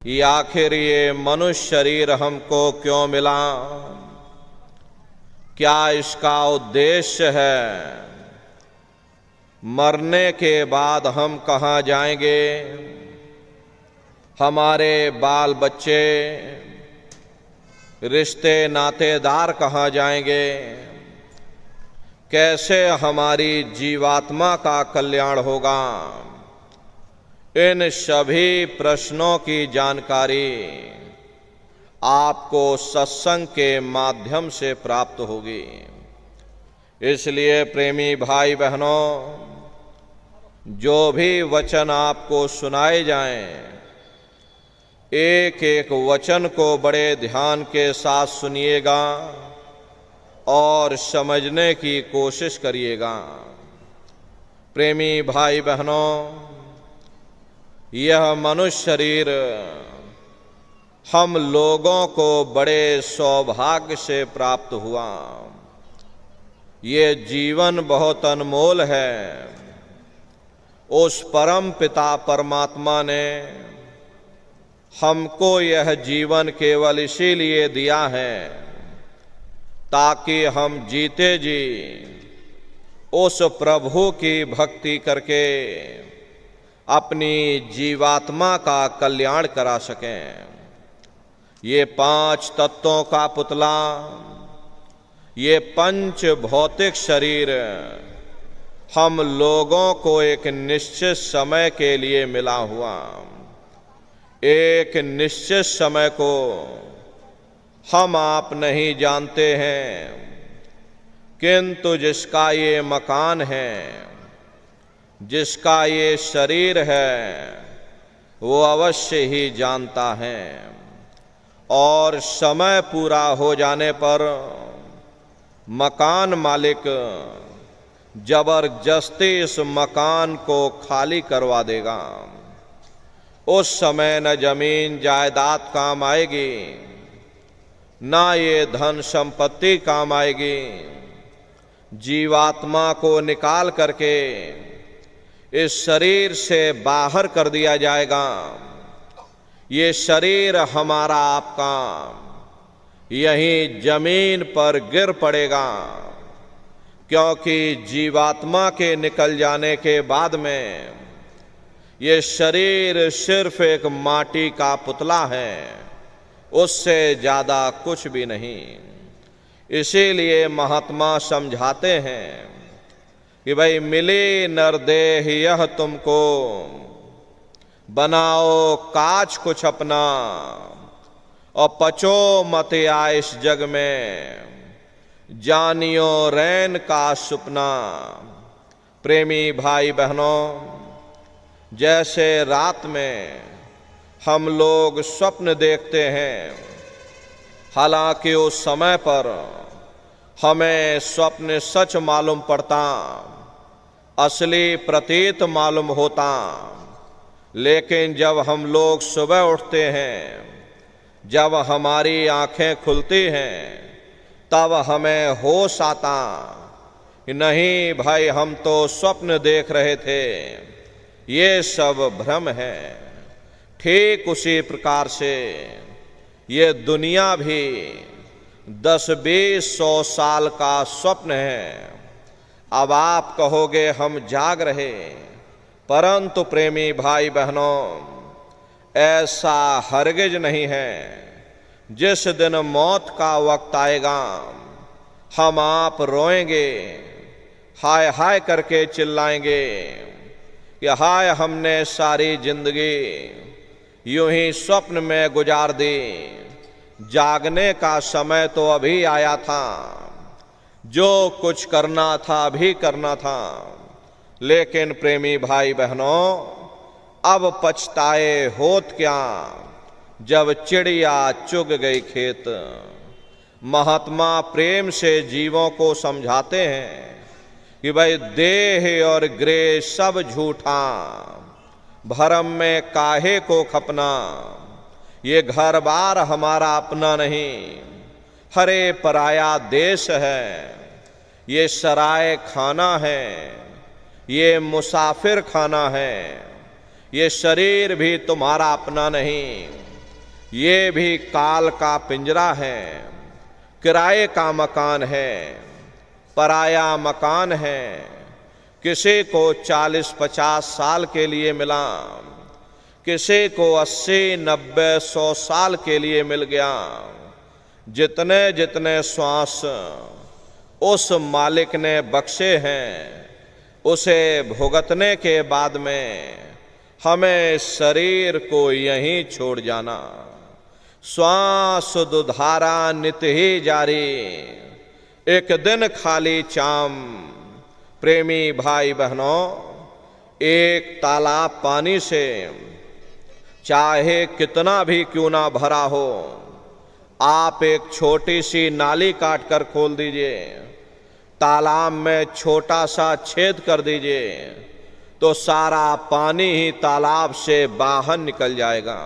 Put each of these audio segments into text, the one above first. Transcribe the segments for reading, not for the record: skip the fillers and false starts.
कि आखिर ये मनुष्य शरीर हमको क्यों मिला, क्या इसका उद्देश्य है, मरने के बाद हम कहाँ जाएंगे, हमारे बाल बच्चे रिश्ते नातेदार कहाँ जाएंगे, कैसे हमारी जीवात्मा का कल्याण होगा। इन सभी प्रश्नों की जानकारी आपको सत्संग के माध्यम से प्राप्त होगी। इसलिए प्रेमी भाई बहनों, जो भी वचन आपको सुनाए जाएं, एक एक वचन को बड़े ध्यान के साथ सुनिएगा और समझने की कोशिश करिएगा। प्रेमी भाई बहनों, यह मनुष्य शरीर हम लोगों को बड़े सौभाग्य से प्राप्त हुआ। ये जीवन बहुत अनमोल है। उस परम पिता परमात्मा ने हमको यह जीवन केवल इसीलिए दिया है ताकि हम जीते जी उस प्रभु की भक्ति करके अपनी जीवात्मा का कल्याण करा सकें। ये 5 तत्वों का पुतला, ये पंच भौतिक शरीर हम लोगों को एक निश्चित समय के लिए मिला हुआ। एक निश्चित समय को हम आप नहीं जानते हैं, किंतु जिसका ये मकान है, जिसका ये शरीर है, वो अवश्य ही जानता है। और समय पूरा हो जाने पर मकान मालिक जबरदस्ती इस मकान को खाली करवा देगा। उस समय न जमीन जायदाद काम आएगी, ना ये धन संपत्ति काम आएगी। जीवात्मा को निकाल करके इस शरीर से बाहर कर दिया जाएगा। ये शरीर हमारा आपका यहीं जमीन पर गिर पड़ेगा, क्योंकि जीवात्मा के निकल जाने के बाद में ये शरीर सिर्फ एक माटी का पुतला है, उससे ज्यादा कुछ भी नहीं। इसीलिए महात्मा समझाते हैं कि भाई मिली नरदेह यह तुमको, बनाओ काज कुछ अपना और पचो मत आइस जग में, जानियो रैन का सुपना। प्रेमी भाई बहनों, जैसे रात में हम लोग स्वप्न देखते हैं, हालांकि उस समय पर हमें स्वप्न सच मालूम पड़ता, असली प्रतीत मालूम होता, लेकिन जब हम लोग सुबह उठते हैं, जब हमारी आंखें खुलती हैं, तब हमें होश आता कि नहीं भाई, हम तो स्वप्न देख रहे थे, ये सब भ्रम है। ठीक उसी प्रकार से ये दुनिया भी 10-20-100 साल का स्वप्न है। अब आप कहोगे हम जाग रहे, परंतु प्रेमी भाई बहनों, ऐसा हरगिज नहीं है। जिस दिन मौत का वक्त आएगा, हम आप रोएंगे, हाय हाय करके चिल्लाएंगे कि हाय, हमने सारी जिंदगी यूं ही स्वप्न में गुजार दी, जागने का समय तो अभी आया था, जो कुछ करना था अभी करना था। लेकिन प्रेमी भाई बहनों, अब पछताए होत क्या, जब चिड़िया चुग गई खेत। महात्मा प्रेम से जीवों को समझाते हैं कि भाई देह और गृह सब झूठा, भरम में काहे को खपना। ये घर बार हमारा अपना नहीं, हरे पराया देश है। ये सराय खाना है, ये मुसाफिर खाना है। ये शरीर भी तुम्हारा अपना नहीं, ये भी काल का पिंजरा है, किराए का मकान है, पराया मकान है। किसी को 40-50 साल के लिए मिला, किसी को 80-90-100 साल के लिए मिल गया। जितने जितने श्वास उस मालिक ने बख्शे हैं, उसे भुगतने के बाद में हमें शरीर को यहीं छोड़ जाना। श्वास दुधारा नित ही जारी, एक दिन खाली चाम। प्रेमी भाई बहनों, एक तालाब पानी से चाहे कितना भी क्यों ना भरा हो, आप एक छोटी सी नाली काट कर खोल दीजिए, तालाब में छोटा सा छेद कर दीजिए, तो सारा पानी ही तालाब से बाहर निकल जाएगा।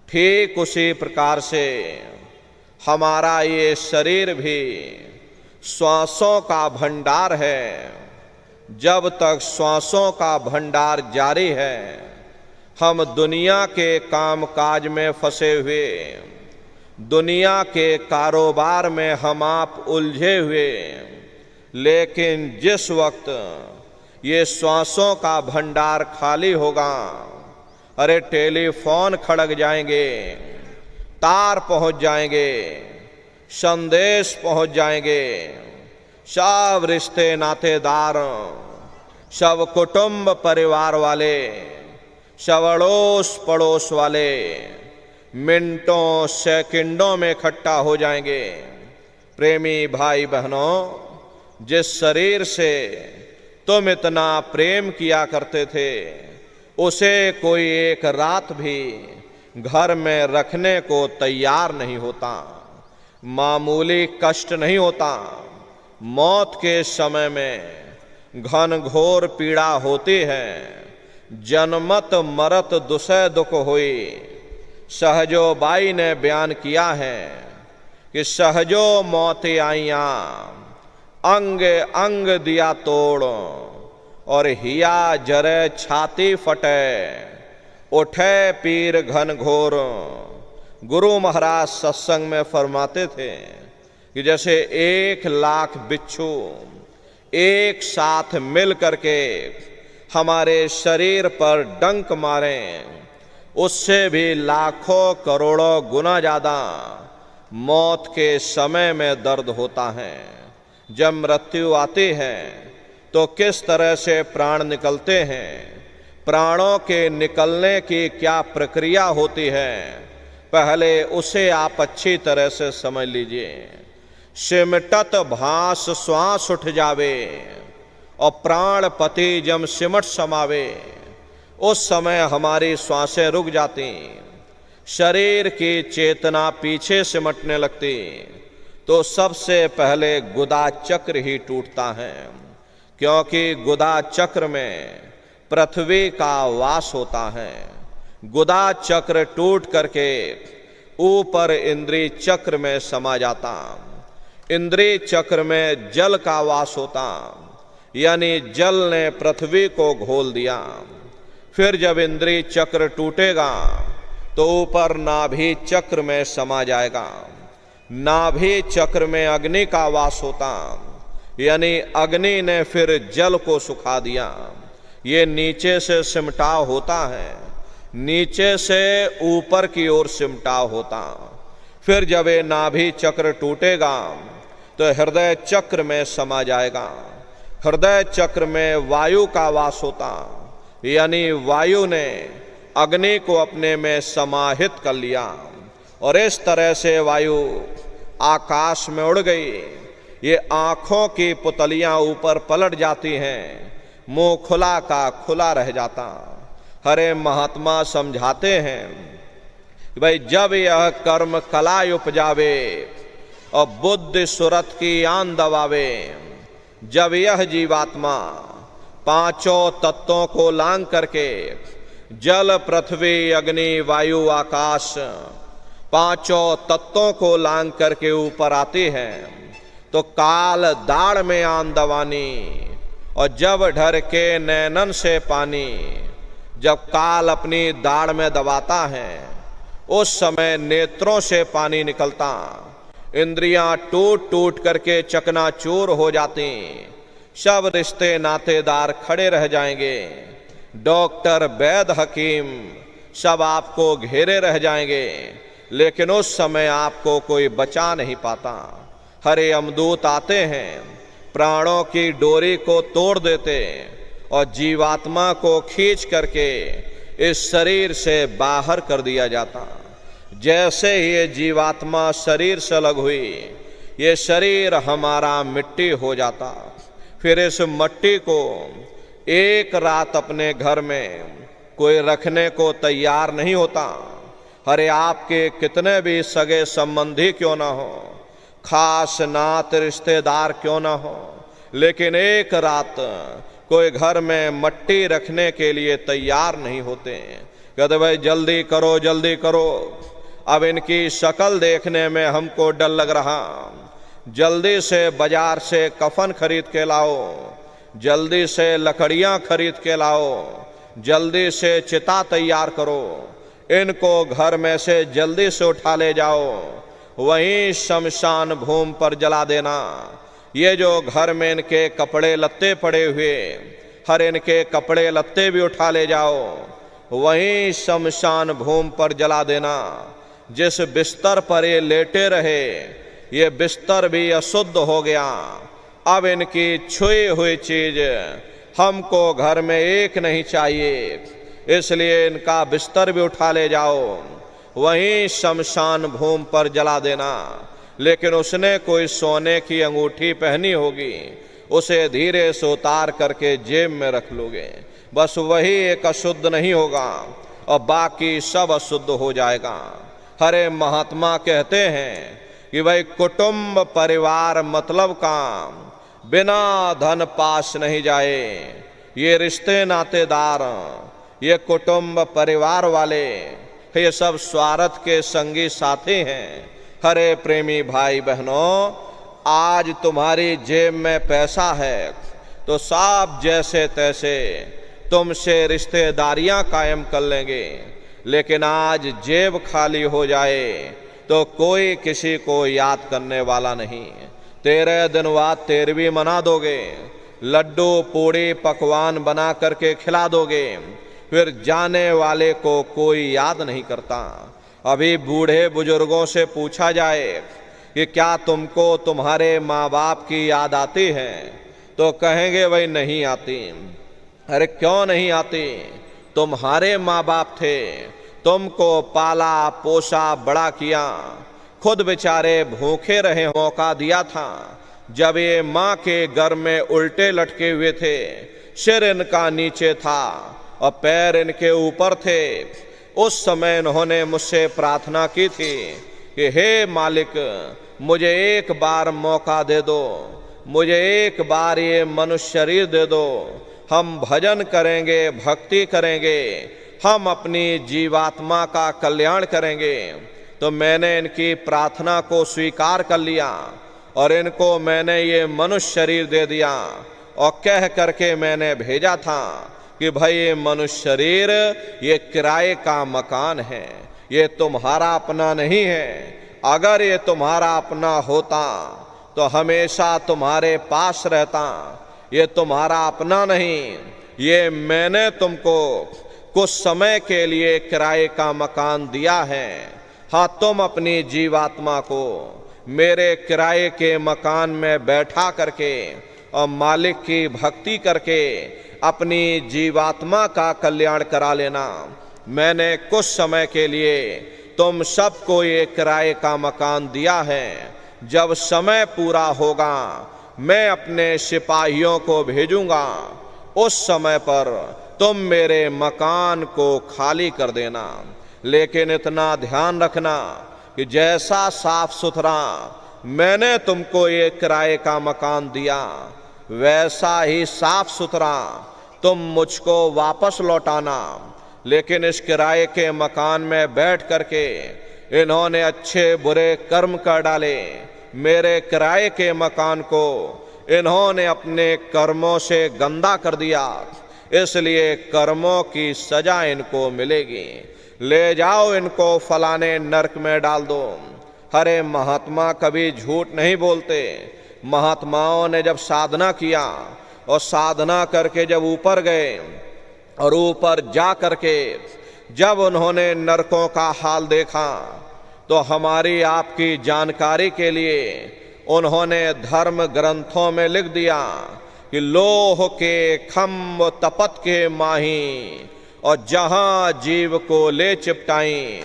ठीक उसी प्रकार से हमारा ये शरीर भी श्वासों का भंडार है। जब तक श्वासों का भंडार जारी है, हम दुनिया के काम काज में फंसे हुए, दुनिया के कारोबार में हम आप उलझे हुए, लेकिन जिस वक्त ये श्वासों का भंडार खाली होगा, अरे टेलीफोन खड़क जाएंगे, तार पहुंच जाएंगे, संदेश पहुंच जाएंगे, सब रिश्ते नातेदार, सब कुटुंब परिवार वाले, सब अड़ोस पड़ोस वाले मिनटों सेकंडों में इकट्ठा हो जाएंगे। प्रेमी भाई बहनों, जिस शरीर से तुम इतना प्रेम किया करते थे, उसे कोई एक रात भी घर में रखने को तैयार नहीं होता, मामूली कष्ट नहीं होता। मौत के समय में घन घोर पीड़ा होती है, जन्मत मरत दुसह दुख हुई। सहजो बाई ने बयान किया है कि सहजो मौत आईया, अंग अंग दिया तोड़, और हिया जरे छाती फटे, उठे पीर घन घोर। गुरु महाराज सत्संग में फरमाते थे कि जैसे 1,00,000 बिच्छू एक साथ मिल करके हमारे शरीर पर डंक मारें, उससे भी लाखों करोड़ों गुना ज्यादा मौत के समय में दर्द होता है। जब मृत्यु आती है तो किस तरह से प्राण निकलते हैं, प्राणों के निकलने की क्या प्रक्रिया होती है, पहले उसे आप अच्छी तरह से समझ लीजिए। सिमटत भास श्वास उठ जावे, और प्राणपति जब सिमट समावे, उस समय हमारी श्वासें रुक जाती, शरीर की चेतना पीछे सिमटने लगती, तो सबसे पहले गुदा चक्र ही टूटता है। क्योंकि गुदा चक्र में पृथ्वी का वास होता है। गुदा चक्र टूट करके ऊपर इंद्रिय चक्र में समा जाता, इंद्रिय चक्र में जल का वास होता, यानी जल ने पृथ्वी को घोल दिया। फिर जब इंद्रिय चक्र टूटेगा तो ऊपर नाभि चक्र में समा जाएगा। नाभि चक्र में अग्नि का वास होता, यानी अग्नि ने फिर जल को सुखा दिया। ये नीचे से सिमटाव होता है, नीचे से ऊपर की ओर सिमटाव होता। फिर जब ये नाभि चक्र टूटेगा तो हृदय चक्र में समा जाएगा। हृदय चक्र में वायु का वास होता, यानी वायु ने अग्नि को अपने में समाहित कर लिया, और इस तरह से वायु आकाश में उड़ गई। ये आंखों की पुतलियां ऊपर पलट जाती हैं, मुंह खुला का खुला रह जाता। हरे महात्मा समझाते हैं कि भाई जब यह कर्म कला उपजावे और बुद्धि सुरत की आन दबावे, जब यह जीवात्मा पांचों तत्वों को लांग करके जल पृथ्वी अग्नि वायु आकाश पांचों तत्वों को लांग करके ऊपर आती है, तो काल दाढ़ में आन दवानी, और जब ढर के नैनन से पानी, जब काल अपनी दाढ़ में दबाता है उस समय नेत्रों से पानी निकलता, इंद्रियां टूट टूट करके चकनाचूर हो जाती, सब रिश्ते नातेदार खड़े रह जाएंगे, डॉक्टर वैद्य हकीम सब आपको घेरे रह जाएंगे, लेकिन उस समय आपको कोई बचा नहीं पाता। हरे यमदूत आते हैं, प्राणों की डोरी को तोड़ देते और जीवात्मा को खींच करके इस शरीर से बाहर कर दिया जाता। जैसे ही ये जीवात्मा शरीर से अलग हुई, ये शरीर हमारा मिट्टी हो जाता। फिर इस मिट्टी को एक रात अपने घर में कोई रखने को तैयार नहीं होता। अरे आपके कितने भी सगे संबंधी क्यों ना हो, खास नात रिश्तेदार क्यों ना हो, लेकिन एक रात कोई घर में मिट्टी रखने के लिए तैयार नहीं होते। कहते भाई जल्दी करो जल्दी करो, अब इनकी शक्ल देखने में हमको डर लग रहा, जल्दी से बाजार से कफन खरीद के लाओ, जल्दी से लकड़ियां खरीद के लाओ, जल्दी से चिता तैयार करो, इनको घर में से जल्दी से उठा ले जाओ, वहीं शमशान भूमि पर जला देना। ये जो घर में इनके कपड़े लत्ते पड़े हुए, हर इनके कपड़े लत्ते भी उठा ले जाओ, वहीं शमशान भूमि पर जला देना। जिस बिस्तर पर ये लेटे रहे, ये बिस्तर भी अशुद्ध हो गया, अब इनकी छुई हुई चीज हमको घर में एक नहीं चाहिए, इसलिए इनका बिस्तर भी उठा ले जाओ, वहीं शमशान भूमि पर जला देना। लेकिन उसने कोई सोने की अंगूठी पहनी होगी, उसे धीरे से उतार करके जेब में रख लोगे, बस वही एक अशुद्ध नहीं होगा और बाकी सब अशुद्ध हो जाएगा। हरे महात्मा कहते हैं कि भाई कुटुंब परिवार मतलब काम, बिना धन पास नहीं जाए। ये रिश्ते नातेदार, ये कुटुंब परिवार वाले, ये सब स्वार्थ के संगी साथी हैं। हरे प्रेमी भाई बहनों, आज तुम्हारी जेब में पैसा है तो साहब जैसे तैसे तुमसे रिश्तेदारियां कायम कर लेंगे, लेकिन आज जेब खाली हो जाए तो कोई किसी को याद करने वाला नहीं। 13 दिन बाद 13वीं मना दोगे, लड्डू पूड़ी पकवान बना करके खिला दोगे, फिर जाने वाले को कोई याद नहीं करता। अभी बूढ़े बुजुर्गों से पूछा जाए कि क्या तुमको तुम्हारे माँ बाप की याद आती है, तो कहेंगे भाई नहीं आती। अरे क्यों नहीं आती? तुम्हारे माँ बाप थे, तुमको पाला पोसा बड़ा किया, खुद बेचारे भूखे रहे, मौका दिया था। जब ये माँ के घर में उल्टे लटके हुए थे, सिर इनका नीचे था और पैर इनके ऊपर थे, उस समय इन्होंने मुझसे प्रार्थना की थी कि हे मालिक मुझे एक बार मौका दे दो, मुझे एक बार ये मनुष्य शरीर दे दो, हम भजन करेंगे, भक्ति करेंगे, हम अपनी जीवात्मा का कल्याण करेंगे। तो मैंने इनकी प्रार्थना को स्वीकार कर लिया और इनको मैंने ये मनुष्य शरीर दे दिया और कह करके मैंने भेजा था कि भाई ये मनुष्य शरीर ये किराए का मकान है, ये तुम्हारा अपना नहीं है। अगर ये तुम्हारा अपना होता तो हमेशा तुम्हारे पास रहता, ये तुम्हारा अपना नहीं, ये मैंने तुमको कुछ समय के लिए किराए का मकान दिया है। हाँ, तुम अपनी जीवात्मा को मेरे किराए के मकान में बैठा करके और मालिक की भक्ति करके अपनी जीवात्मा का कल्याण करा लेना। मैंने कुछ समय के लिए तुम सबको ये किराए का मकान दिया है, जब समय पूरा होगा मैं अपने सिपाहियों को भेजूंगा, उस समय पर तुम मेरे मकान को खाली कर देना। लेकिन इतना ध्यान रखना कि जैसा साफ सुथरा मैंने तुमको ये किराए का मकान दिया, वैसा ही साफ सुथरा तुम मुझको वापस लौटाना। लेकिन इस किराए के मकान में बैठ करके इन्होंने अच्छे बुरे कर्म कर डाले, मेरे किराए के मकान को इन्होंने अपने कर्मों से गंदा कर दिया, इसलिए कर्मों की सजा इनको मिलेगी। ले जाओ इनको फलाने नरक में डाल दो। अरे महात्मा कभी झूठ नहीं बोलते। महात्माओं ने जब साधना किया और साधना करके जब ऊपर गए और ऊपर जा करके जब उन्होंने नरकों का हाल देखा तो हमारी आपकी जानकारी के लिए उन्होंने धर्म ग्रंथों में लिख दिया कि लोह के खम्भ तपत के माही, और जहां जीव को ले चिपटाई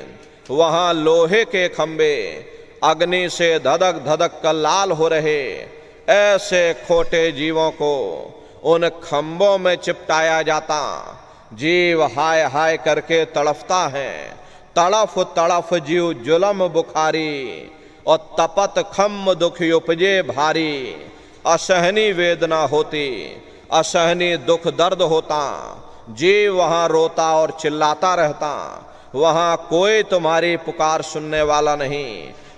वहां लोहे के खंबे अग्नि से धधक धधक कर लाल हो रहे। ऐसे खोटे जीवों को उन खंभों में चिपटाया जाता। जीव हाय हाय करके तड़फता है। तड़फ तड़फ जीव जुलम बुखारी, और तपत खम्भ दुख उपजे भारी। असहनी वेदना होती, असहनी दुख दर्द होता। जीव वहां रोता और चिल्लाता रहता। वहां कोई तुम्हारी पुकार सुनने वाला नहीं,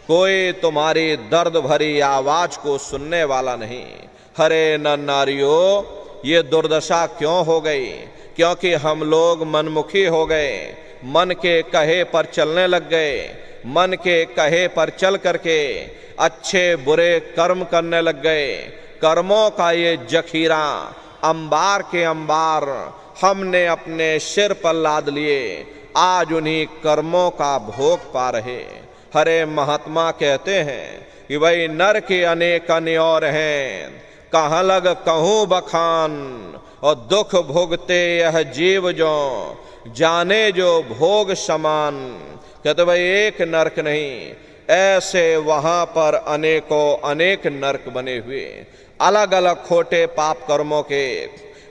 कोई तुम्हारी दर्द भरी आवाज को सुनने वाला नहीं। हरे नर नारियों, ये दुर्दशा क्यों हो गई? क्योंकि हम लोग मनमुखी हो गए, मन के कहे पर चलने लग गए। मन के कहे पर चल करके अच्छे बुरे कर्म करने लग गए। कर्मों का ये जखीरा अंबार के अंबार हमने अपने सिर पर लाद लिए। आज उन्हीं कर्मों का भोग पा रहे। हरे महात्मा कहते हैं कि भाई नर के अनेक अन्योर हैं, कहाँ लग कहूँ बखान, और दुख भोगते यह जीव जो जाने जो भोग समान। कहते भाई एक नरक नहीं, ऐसे वहां पर अनेकों अनेक नरक बने हुए। अलग अलग खोटे पाप कर्मों के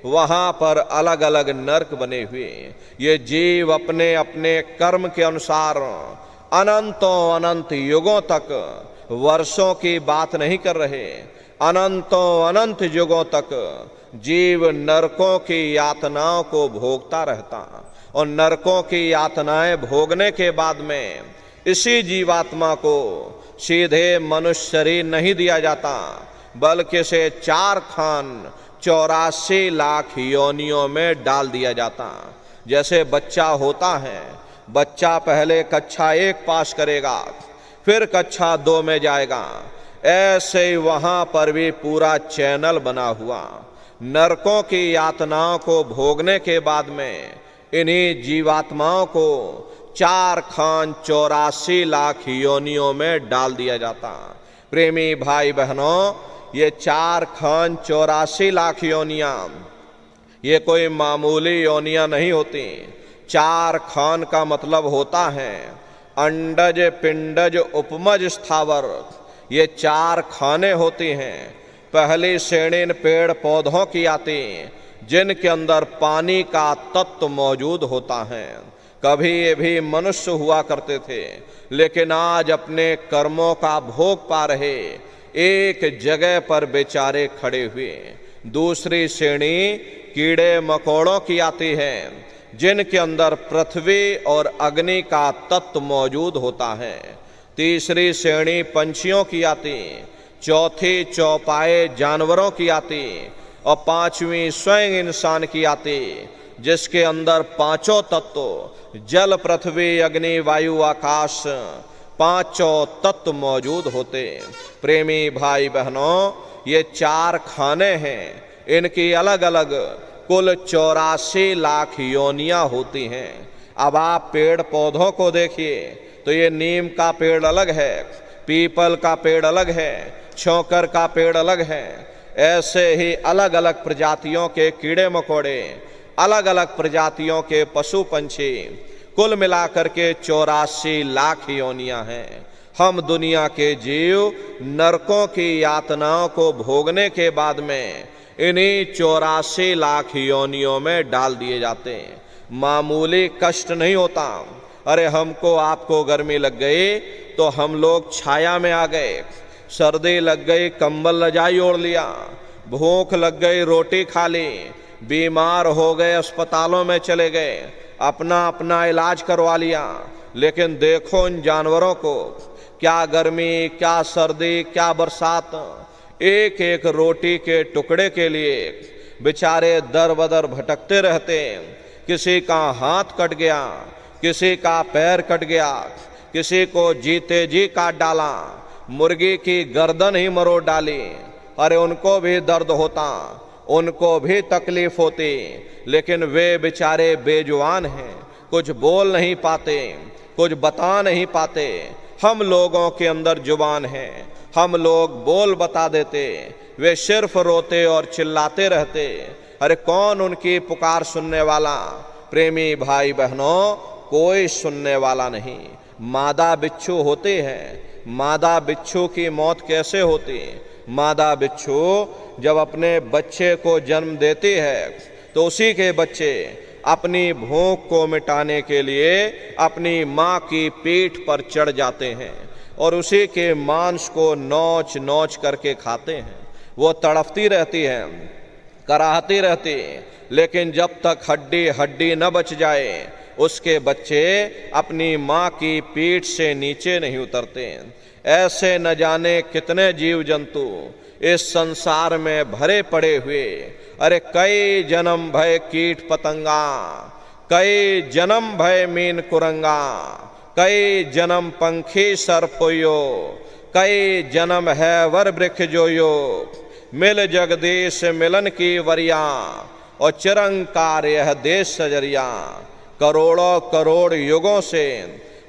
वहां पर अलग अलग नरक बने हुए। ये जीव अपने अपने कर्म के अनुसार अनंतों अनंत युगों तक, वर्षों की बात नहीं कर रहे, अनंतों अनंत युगों तक जीव नरकों की यातनाओं को भोगता रहता। और नरकों की यातनाएं भोगने के बाद में इसी जीवात्मा को सीधे मनुष्य शरीर नहीं दिया जाता, बल्कि से 4 खान 84 लाख योनियों में डाल दिया जाता। जैसे बच्चा होता है, बच्चा पहले कक्षा 1 पास करेगा, फिर कक्षा 2 में जाएगा। ऐसे ही वहां पर भी पूरा चैनल बना हुआ। नरकों की यातनाओं को भोगने के बाद में इन्हीं जीवात्माओं को 4 खान 84 लाख योनियों में डाल दिया जाता। प्रेमी भाई बहनों, ये 4 खान 84 लाख योनियां ये कोई मामूली योनियां नहीं होती। 4 खान का मतलब होता है अंडज पिंडज उपमज स्थावर। ये 4 खाने होती हैं। पहली श्रेणी इन पेड़ पौधों की आती, जिनके अंदर पानी का तत्व मौजूद होता है। कभी ये भी मनुष्य हुआ करते थे, लेकिन आज अपने कर्मों का भोग पा रहे एक जगह पर बेचारे खड़े हुए। दूसरी श्रेणी कीड़े मकोड़ों की आती है, जिनके अंदर पृथ्वी और अग्नि का तत्व मौजूद होता है। तीसरी श्रेणी पंछियों की आती, चौथी चौपाए जानवरों की आती, और 5वीं स्वयं इंसान की आती, जिसके अंदर 5 तत्व जल पृथ्वी अग्नि वायु आकाश 5 तत्व मौजूद होते। प्रेमी भाई बहनों, ये 4 खाने हैं। इनकी अलग अलग कुल 84 लाख योनियां होती हैं। अब आप पेड़ पौधों को देखिए तो ये नीम का पेड़ अलग है, पीपल का पेड़ अलग है, छौकर का पेड़ अलग है। ऐसे ही अलग अलग प्रजातियों के कीड़े मकोड़े, अलग अलग प्रजातियों के पशु पंछी, कुल मिलाकर के 84 लाख योनियां हैं। हम दुनिया के जीव नरकों की यातनाओं को भोगने के बाद में इन्हीं 84 लाख योनियों में डाल दिए जाते हैं। मामूली कष्ट नहीं होता। अरे हमको आपको गर्मी लग गई तो हम लोग छाया में आ गए, सर्दी लग गई कंबल रजाई ओढ़ लिया, भूख लग गई रोटी खा ली, बीमार हो गए अस्पतालों में चले गए, अपना अपना इलाज करवा लिया। लेकिन देखो इन जानवरों को, क्या गर्मी, क्या सर्दी, क्या बरसात, एक एक रोटी के टुकड़े के लिए बेचारे दर बदर भटकते रहते। किसी का हाथ कट गया, किसी का पैर कट गया, किसी को जीते जी काट डाला, मुर्गी की गर्दन ही मरोड़ डाली। अरे उनको भी दर्द होता, उनको भी तकलीफ होती, लेकिन वे बेचारे बेजुबान हैं, कुछ बोल नहीं पाते, कुछ बता नहीं पाते। हम लोगों के अंदर जुबान है, हम लोग बोल बता देते, वे सिर्फ रोते और चिल्लाते रहते। अरे कौन उनकी पुकार सुनने वाला? प्रेमी भाई बहनों, कोई सुनने वाला नहीं। मादा बिच्छू होते हैं, मादा बिच्छू की मौत कैसे होती? मादा बिच्छू जब अपने बच्चे को जन्म देती है तो उसी के बच्चे अपनी भूख को मिटाने के लिए अपनी माँ की पीठ पर चढ़ जाते हैं और उसी के मांस को नोच नोच करके खाते हैं। वो तड़पती रहती है, कराहती रहती, लेकिन जब तक हड्डी हड्डी न बच जाए उसके बच्चे अपनी माँ की पीठ से नीचे नहीं उतरते। ऐसे न जाने कितने जीव जंतु इस संसार में भरे पड़े हुए। अरे कई जन्म भय कीट पतंगा, कई जन्म भय मीन कुरंगा, कई जन्म पंखी सर्प होयो, कई जन्म है वर वृक्ष जोयो। मिल जगदीश मिलन की वरिया और चिरंकार यह देश सजरिया। करोड़ों करोड़ युगों से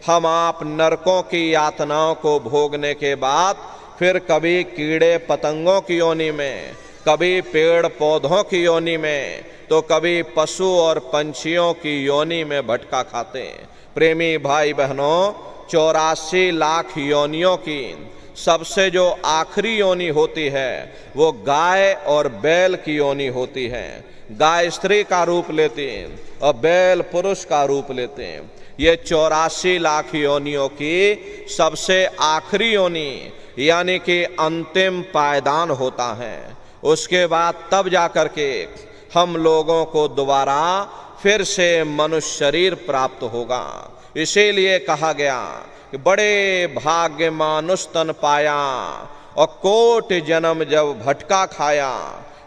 हम आप नरकों की यातनाओं को भोगने के बाद फिर कभी कीड़े पतंगों की योनि में, कभी पेड़ पौधों की योनि में, तो कभी पशु और पंछियों की योनि में भटका खाते हैं। प्रेमी भाई बहनों, 84 लाख योनियों की सबसे जो आखिरी योनि होती है वो गाय और बैल की योनि होती है। गाय स्त्री का रूप लेती है और बैल पुरुष का रूप लेते हैं। ये 84 लाख योनियों की सबसे आखिरी योनि यानी कि अंतिम पायदान होता है। उसके बाद तब जाकर के हम लोगों को दोबारा फिर से मनुष्य शरीर प्राप्त होगा। इसीलिए कहा गया कि बड़े भाग्य मानुष तन पाया और कोट जन्म जब भटका खाया।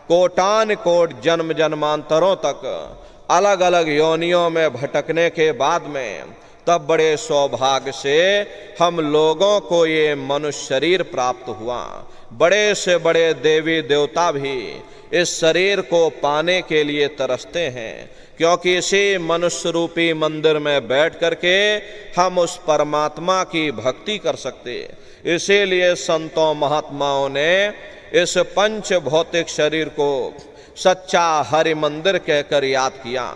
कोटान कोट जन्म जन्मांतरों तक अलग अलग योनियों में भटकने के बाद में तब बड़े सौभाग्य से हम लोगों को ये मनुष्य शरीर प्राप्त हुआ। बड़े से बड़े देवी देवता भी इस शरीर को पाने के लिए तरसते हैं, क्योंकि इसी मनुष्य रूपी मंदिर में बैठ करके हम उस परमात्मा की भक्ति कर सकते। इसीलिए संतों महात्माओं ने इस पंच भौतिक शरीर को सच्चा हरि मंदिर कहकर याद किया।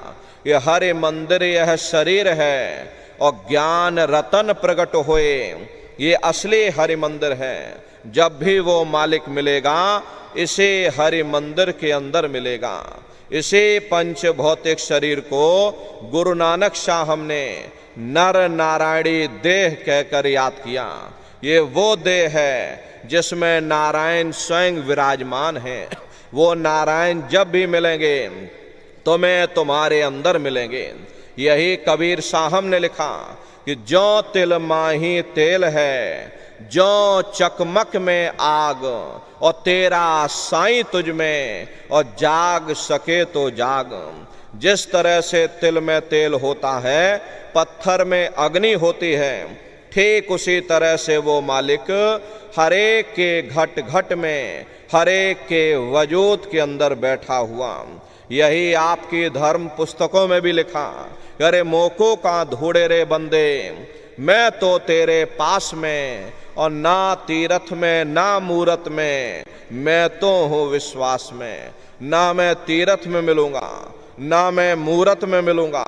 यह हरि मंदिर यह शरीर है और ज्ञान रतन प्रकट होए, ये असली हरि मंदिर है। जब भी वो मालिक मिलेगा इसे हरि मंदिर के अंदर मिलेगा। इसी पंच भौतिक शरीर को गुरु नानक साहब ने नर नारायणी देह कहकर याद किया। ये वो देह है जिसमें नारायण स्वयं विराजमान है। वो नारायण जब भी मिलेंगे तो मैं तुम्हारे अंदर मिलेंगे। यही कबीर साहब ने लिखा कि जो तिल माही तेल है, जो चकमक में आग, और तेरा साईं तुझ में, और जाग सके तो जाग। जिस तरह से तिल में तेल होता है, पत्थर में अग्नि होती है, ठीक उसी तरह से वो मालिक हरेक के घट घट में, हरेक के वजूद के अंदर बैठा हुआ। यही आपकी धर्म पुस्तकों में भी लिखा, अरे मोको का धूड़े रे बंदे, मैं तो तेरे पास में, और ना तीरथ में ना मूरत में, मैं तो हूँ विश्वास में। ना मैं तीरथ में मिलूंगा, ना मैं मूरत में मिलूंगा,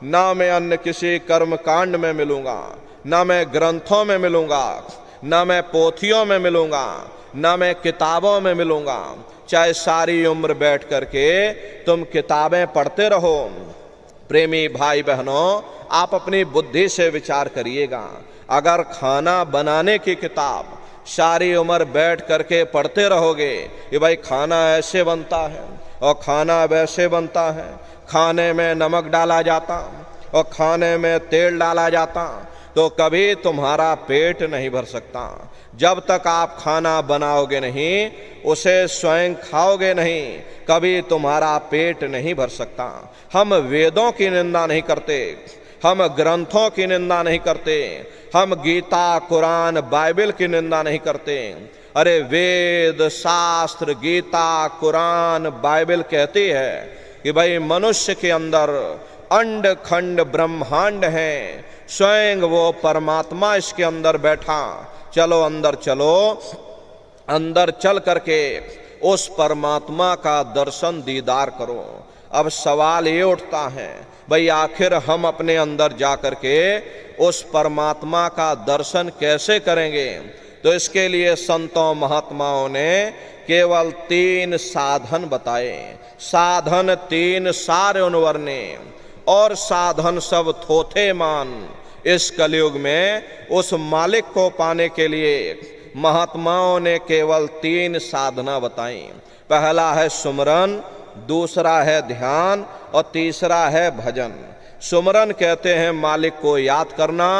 ना मैं अन्य किसी कर्म कांड में मिलूंगा, ना मैं ग्रंथों में मिलूंगा, ना मैं पोथियों में मिलूंगा, ना मैं किताबों में मिलूंगा। चाहे सारी उम्र बैठ करके तुम किताबें पढ़ते रहो। प्रेमी भाई बहनों, आप अपनी बुद्धि से विचार करिएगा। अगर खाना बनाने की किताब सारी उम्र बैठ करके पढ़ते रहोगे कि भाई खाना ऐसे बनता है और खाना वैसे बनता है, खाने में नमक डाला जाता और खाने में तेल डाला जाता, तो कभी तुम्हारा पेट नहीं भर सकता। जब तक आप खाना बनाओगे नहीं, उसे स्वयं खाओगे नहीं, कभी तुम्हारा पेट नहीं भर सकता। हम वेदों की निंदा नहीं करते, हम ग्रंथों की निंदा नहीं करते, हम गीता कुरान बाइबल की निंदा नहीं करते। अरे वेद शास्त्र गीता कुरान बाइबल कहती है कि भाई मनुष्य के अंदर अंड खंड ब्रह्मांड है, स्वयं वो परमात्मा इसके अंदर बैठा। चलो अंदर चलो, अंदर चल करके उस परमात्मा का दर्शन दीदार करो। अब सवाल ये उठता है भाई आखिर हम अपने अंदर जा करके उस परमात्मा का दर्शन कैसे करेंगे? तो इसके लिए संतों महात्माओं ने केवल 3 साधन बताए। साधन 3 सारे उनवर्णे और साधन सब थोथे मान। इस कलयुग में उस मालिक को पाने के लिए महात्माओं ने केवल 3 साधना बताई। पहला है सुमरन, दूसरा है ध्यान और तीसरा है भजन। सुमरन कहते हैं मालिक को याद करना,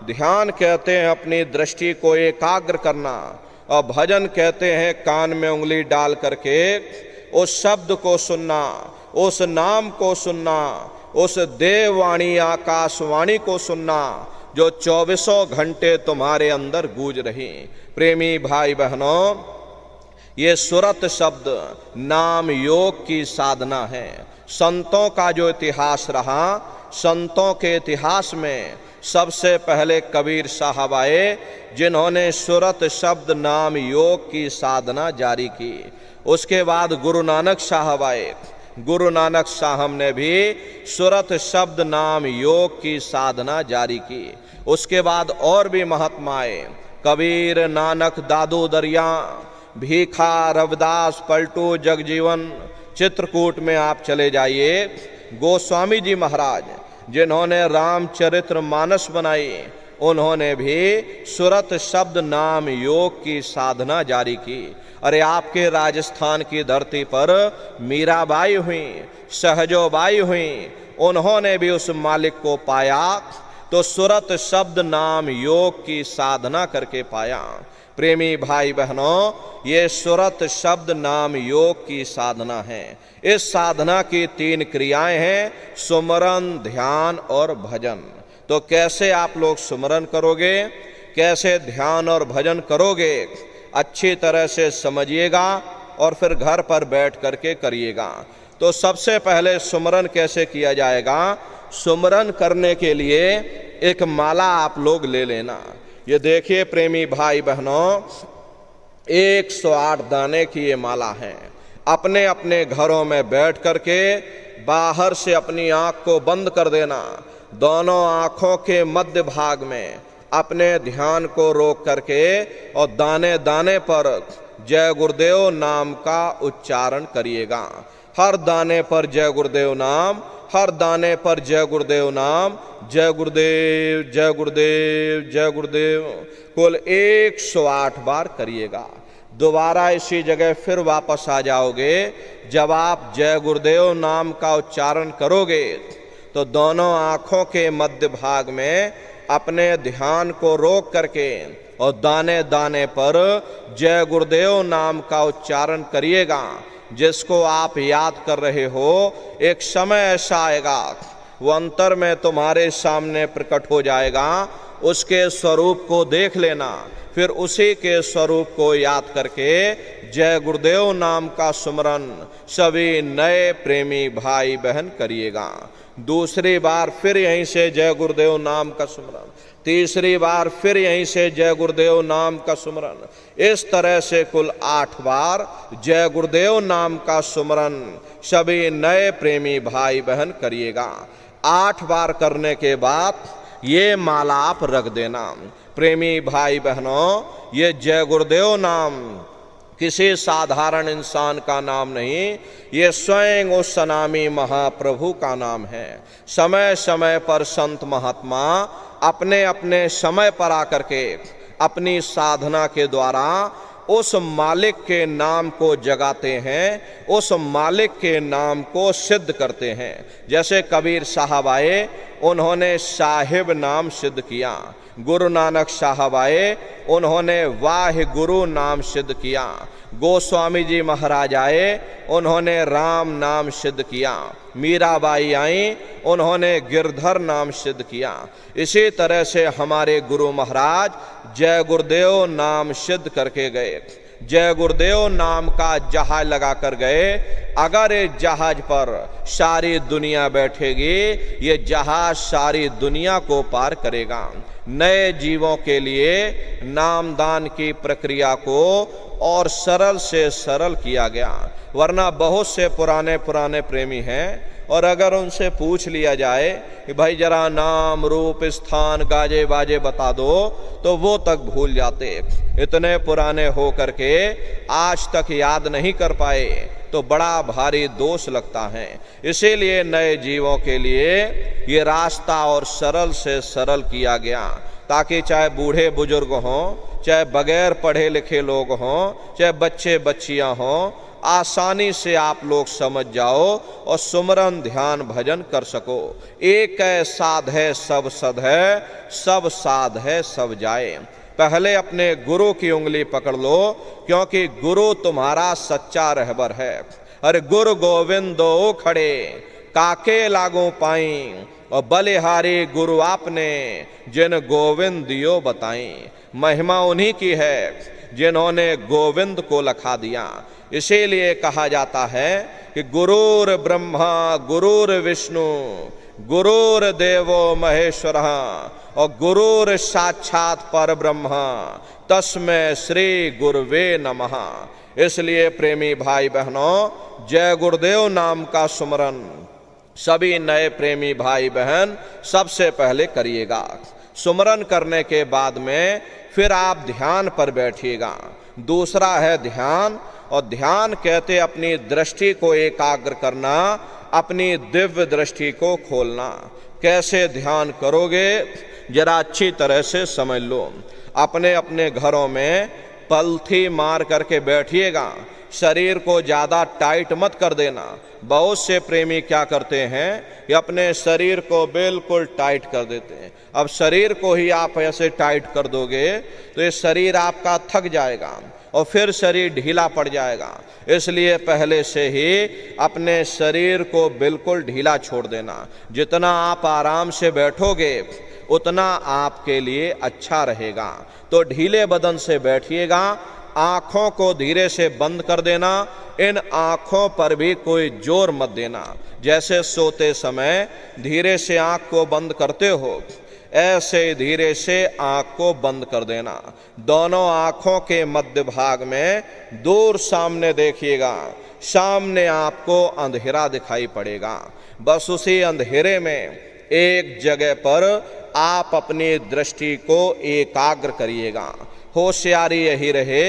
ध्यान कहते हैं अपनी दृष्टि को एकाग्र करना, और भजन कहते हैं कान में उंगली डाल करके उस शब्द को सुनना, उस नाम को सुनना, उस देववाणी आकाशवाणी को सुनना जो 24 घंटे तुम्हारे अंदर गूंज रही। प्रेमी भाई बहनों, ये सुरत शब्द नाम योग की साधना है। संतों का जो इतिहास रहा, संतों के इतिहास में सबसे पहले कबीर साहब आए जिन्होंने सुरत शब्द नाम योग की साधना जारी की। उसके बाद गुरु नानक साहब आए, गुरु नानक साहब ने भी सुरत शब्द नाम योग की साधना जारी की। उसके बाद और भी महात्मा आए, कबीर नानक दादू दरिया भीखा रविदास पलटू जगजीवन। चित्रकूट में आप चले जाइए, गोस्वामी जी महाराज जिन्होंने रामचरित्र मानस बनाई, उन्होंने भी सुरत शब्द नाम योग की साधना जारी की। अरे आपके राजस्थान की धरती पर मीराबाई हुई, सहजोबाई हुई, उन्होंने भी उस मालिक को पाया तो सुरत शब्द नाम योग की साधना करके पाया। प्रेमी भाई बहनों, ये सुरत शब्द नाम योग की साधना है। इस साधना की 3 क्रियाएं हैं, सुमरन ध्यान और भजन। तो कैसे आप लोग सुमरन करोगे, कैसे ध्यान और भजन करोगे, अच्छी तरह से समझिएगा और फिर घर पर बैठ करके करिएगा। तो सबसे पहले सुमरन कैसे किया जाएगा? सुमरन करने के लिए एक माला आप लोग ले लेना। ये देखिए प्रेमी भाई बहनों, 108 दाने की ये माला है। अपने अपने घरों में बैठ करके बाहर से अपनी आंख को बंद कर देना, दोनों आंखों के मध्य भाग में अपने ध्यान को रोक करके और दाने दाने पर जय गुरुदेव नाम का उच्चारण करिएगा। हर दाने पर जय गुरुदेव नाम, हर दाने पर जय गुरुदेव नाम, जय गुरुदेव जय गुरुदेव जय गुरुदेव, कुल 108 बार करिएगा। दोबारा इसी जगह फिर वापस आ जाओगे। जब आप जय गुरुदेव नाम का उच्चारण करोगे तो दोनों आंखों के मध्य भाग में अपने ध्यान को रोक करके और दाने दाने पर जय गुरुदेव नाम का उच्चारण करिएगा। जिसको आप याद कर रहे हो, एक समय ऐसा आएगा वो अंतर में तुम्हारे सामने प्रकट हो जाएगा। उसके स्वरूप को देख लेना, फिर उसी के स्वरूप को याद करके जय गुरुदेव नाम का सुमरन सभी नए प्रेमी भाई बहन करिएगा। दूसरी बार फिर यहीं से जय गुरुदेव नाम का सुमरन, तीसरी बार फिर यहीं से जय गुरुदेव नाम का सुमरन। इस तरह से कुल 8 बार जय गुरुदेव नाम का सुमरन सभी नए प्रेमी भाई बहन करिएगा। 8 बार करने के बाद ये माला आप रख देना। प्रेमी भाई बहनों, ये जय गुरुदेव नाम किसी साधारण इंसान का नाम नहीं, ये स्वयं उस सनामी महाप्रभु का नाम है। समय समय पर संत महात्मा अपने अपने समय पर आकर के अपनी साधना के द्वारा उस मालिक के नाम को जगाते हैं, उस मालिक के नाम को सिद्ध करते हैं। जैसे कबीर साहब आए, उन्होंने साहिब नाम सिद्ध किया। गुरु नानक साहब आए, उन्होंने वाहे गुरु नाम सिद्ध किया। गोस्वामी जी महाराज आए, उन्होंने राम नाम सिद्ध किया। मीराबाई आई, उन्होंने गिरधर नाम सिद्ध किया। इसी तरह से हमारे गुरु महाराज जय गुरुदेव नाम सिद्ध करके गए। जय गुरुदेव नाम का जहाज लगा कर गए। अगर इस जहाज पर सारी दुनिया बैठेगी, ये जहाज सारी दुनिया को पार करेगा। नए जीवों के लिए नामदान की प्रक्रिया को और सरल से सरल किया गया। वरना बहुत से पुराने पुराने प्रेमी हैं, और अगर उनसे पूछ लिया जाए कि भाई जरा नाम रूप स्थान गाजे बाजे बता दो, तो वो तक भूल जाते। इतने पुराने हो करके आज तक याद नहीं कर पाए, तो बड़ा भारी दोष लगता है। इसीलिए नए जीवों के लिए ये रास्ता और सरल से सरल किया गया, ताकि चाहे बूढ़े बुजुर्ग हों, चाहे बगैर पढ़े लिखे लोग हों, चाहे बच्चे बच्चियां हों, आसानी से आप लोग समझ जाओ और सुमरन ध्यान भजन कर सको। एक है साध है सब सद है, सब साध है सब जाए। पहले अपने गुरु की उंगली पकड़ लो, क्योंकि गुरु तुम्हारा सच्चा रहबर है। अरे गुरु गोविंदो खड़े काके लागो पाई, और बलिहारी गुरु आपने जिन गोविंद दियो बताई। महिमा उन्हीं की है जिन्होंने गोविंद को लखा दिया। इसीलिए कहा जाता है कि गुरुर ब्रह्मा गुरुर विष्णु गुरुर देवो महेश्वर, और गुरुर साक्षात पर ब्रह्मा तस्मै श्री गुरुवे नमः। इसलिए प्रेमी भाई बहनों, जय गुरुदेव नाम का सुमरन सभी नए प्रेमी भाई बहन सबसे पहले करिएगा। सुमरन करने के बाद में फिर आप ध्यान पर बैठिएगा। दूसरा है ध्यान, और ध्यान कहते अपनी दृष्टि को एकाग्र करना, अपनी दिव्य दृष्टि को खोलना। कैसे ध्यान करोगे जरा अच्छी तरह से समझ लो। अपने अपने घरों में पलथी मार करके बैठिएगा। शरीर को ज़्यादा टाइट मत कर देना। बहुत से प्रेमी क्या करते हैं कि अपने शरीर को बिल्कुल टाइट कर देते हैं। अब शरीर को ही आप ऐसे टाइट कर दोगे तो ये शरीर आपका थक जाएगा और फिर शरीर ढीला पड़ जाएगा। इसलिए पहले से ही अपने शरीर को बिल्कुल ढीला छोड़ देना। जितना आप आराम से बैठोगे उतना आपके लिए अच्छा रहेगा। तो ढीले बदन से बैठिएगा। आँखों को धीरे से बंद कर देना। इन आँखों पर भी कोई जोर मत देना। जैसे सोते समय धीरे से आँख को बंद करते हो, ऐसे धीरे से आँख को बंद कर देना। दोनों आँखों के मध्य भाग में दूर सामने देखिएगा। सामने आपको अंधेरा दिखाई पड़ेगा। बस उसी अंधेरे में एक जगह पर आप अपनी दृष्टि को एकाग्र करिएगा। होशियारी यही रहे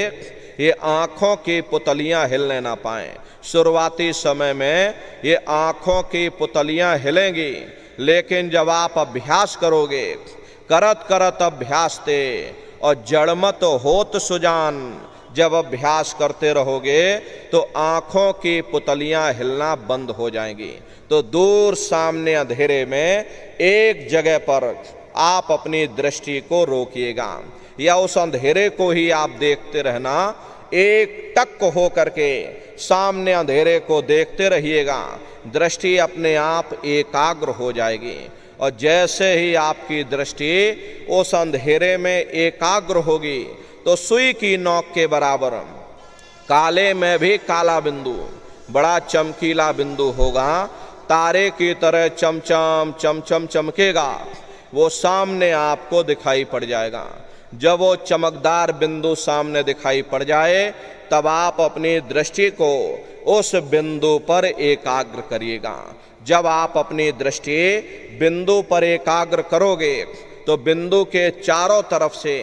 ये आँखों की पुतलियाँ हिलने ना पाएं। शुरुआती समय में ये आँखों की पुतलियाँ हिलेंगी, लेकिन जब आप अभ्यास करोगे, करत करत अभ्यास ते और जड़मत होत सुजान, जब अभ्यास करते रहोगे तो आँखों की पुतलियाँ हिलना बंद हो जाएंगी। तो दूर सामने अंधेरे में एक जगह पर आप अपनी दृष्टि को रोकिएगा, या उस अंधेरे को ही आप देखते रहना। एक टक हो करके सामने अंधेरे को देखते रहिएगा। दृष्टि अपने आप एकाग्र हो जाएगी, और जैसे ही आपकी दृष्टि उस अंधेरे में एकाग्र होगी तो सुई की नोक के बराबर काले में भी काला बिंदु, बड़ा चमकीला बिंदु होगा। तारे की तरह चमचम चमचम चमकेगा, वो सामने आपको दिखाई पड़ जाएगा। जब वो चमकदार बिंदु सामने दिखाई पड़ जाए तब आप अपनी दृष्टि को उस बिंदु पर एकाग्र करिएगा। जब आप अपनी दृष्टि बिंदु पर एकाग्र करोगे तो बिंदु के चारों तरफ से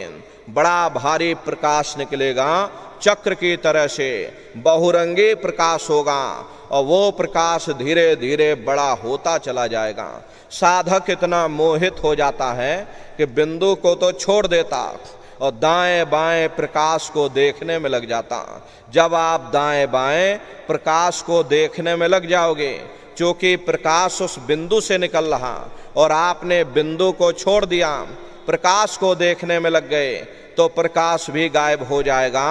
बड़ा भारी प्रकाश निकलेगा। चक्र की तरह से बहुरंगी प्रकाश होगा, और वो प्रकाश धीरे धीरे बड़ा होता चला जाएगा। साधक इतना मोहित हो जाता है कि बिंदु को तो छोड़ देता और दाएं बाएं प्रकाश को देखने में लग जाता। जब आप दाएं बाएं प्रकाश को देखने में लग जाओगे, चूंकि प्रकाश उस बिंदु से निकल रहा और आपने बिंदु को छोड़ दिया, प्रकाश को देखने में लग गए तो प्रकाश भी गायब हो जाएगा,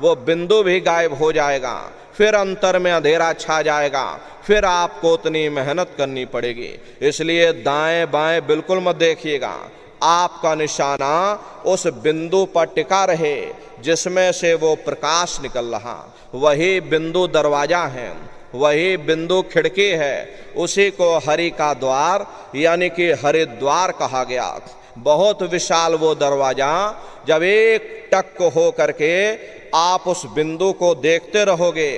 वो बिंदु भी गायब हो जाएगा, फिर अंतर में अंधेरा छा जाएगा, फिर आपको उतनी मेहनत करनी पड़ेगी। इसलिए दाएं बाएं बिल्कुल मत देखिएगा, आपका निशाना उस बिंदु पर टिका रहे जिसमें से वो प्रकाश निकल रहा। वही बिंदु दरवाजा है, वही बिंदु खिड़की है, उसी को हरि का द्वार यानी कि हरिद्वार कहा गया। बहुत विशाल वो दरवाजा, जब एक टक हो करके आप उस बिंदु को देखते रहोगे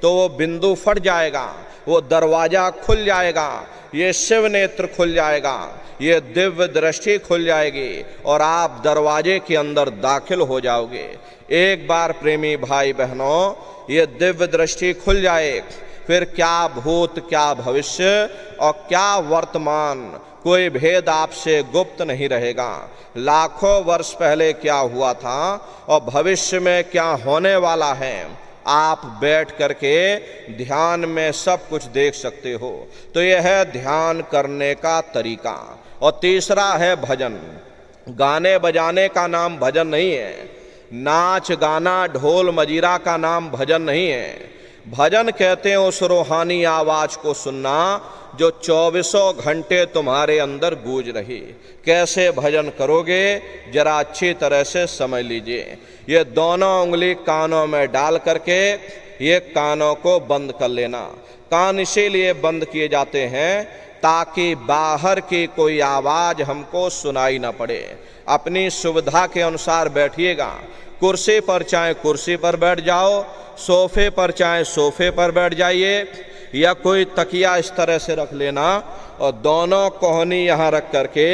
तो वो बिंदु फट जाएगा, वो दरवाजा खुल जाएगा, ये शिव नेत्र खुल जाएगा, ये दिव्य दृष्टि खुल जाएगी और आप दरवाजे के अंदर दाखिल हो जाओगे। एक बार प्रेमी भाई बहनों ये दिव्य दृष्टि खुल जाए, फिर क्या भूत क्या भविष्य और क्या वर्तमान कोई भेद आपसे गुप्त नहीं रहेगा। लाखों वर्ष पहले क्या हुआ था और भविष्य में क्या होने वाला है, आप बैठ करके ध्यान में सब कुछ देख सकते हो। तो यह है ध्यान करने का तरीका। और तीसरा है भजन। गाने बजाने का नाम भजन नहीं है, नाच गाना ढोल मजीरा का नाम भजन नहीं है। भजन कहते हैं उस रूहानी आवाज को सुनना जो 24 घंटे तुम्हारे अंदर गूंज रही। कैसे भजन करोगे जरा अच्छी तरह से समझ लीजिए। ये दोनों उंगली कानों में डाल करके ये कानों को बंद कर लेना। कान इसीलिए बंद किए जाते हैं ताकि बाहर की कोई आवाज हमको सुनाई ना पड़े। अपनी सुविधा के अनुसार बैठिएगा। कुर्सी पर चाहे कुर्सी पर बैठ जाओ, सोफे पर चाहे सोफे पर बैठ जाइए, या कोई तकिया इस तरह से रख लेना और दोनों कोहनी यहाँ रख करके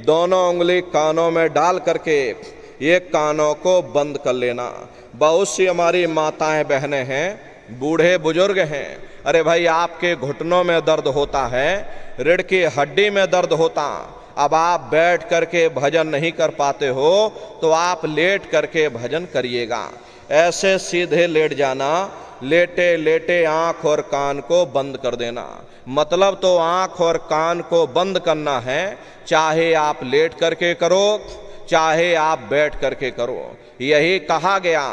दोनों उंगली कानों में डाल करके ये कानों को बंद कर लेना। बहुत सी हमारी माताएं बहनें हैं, बूढ़े बुजुर्ग हैं, अरे भाई आपके घुटनों में दर्द होता है, रीढ़ की हड्डी में दर्द होता, अब आप बैठ करके भजन नहीं कर पाते हो तो आप लेट करके भजन करिएगा। ऐसे सीधे लेट जाना, लेटे लेटे आंख और कान को बंद कर देना। मतलब तो आंख और कान को बंद करना है, चाहे आप लेट करके करो चाहे आप बैठ करके करो। यही कहा गया,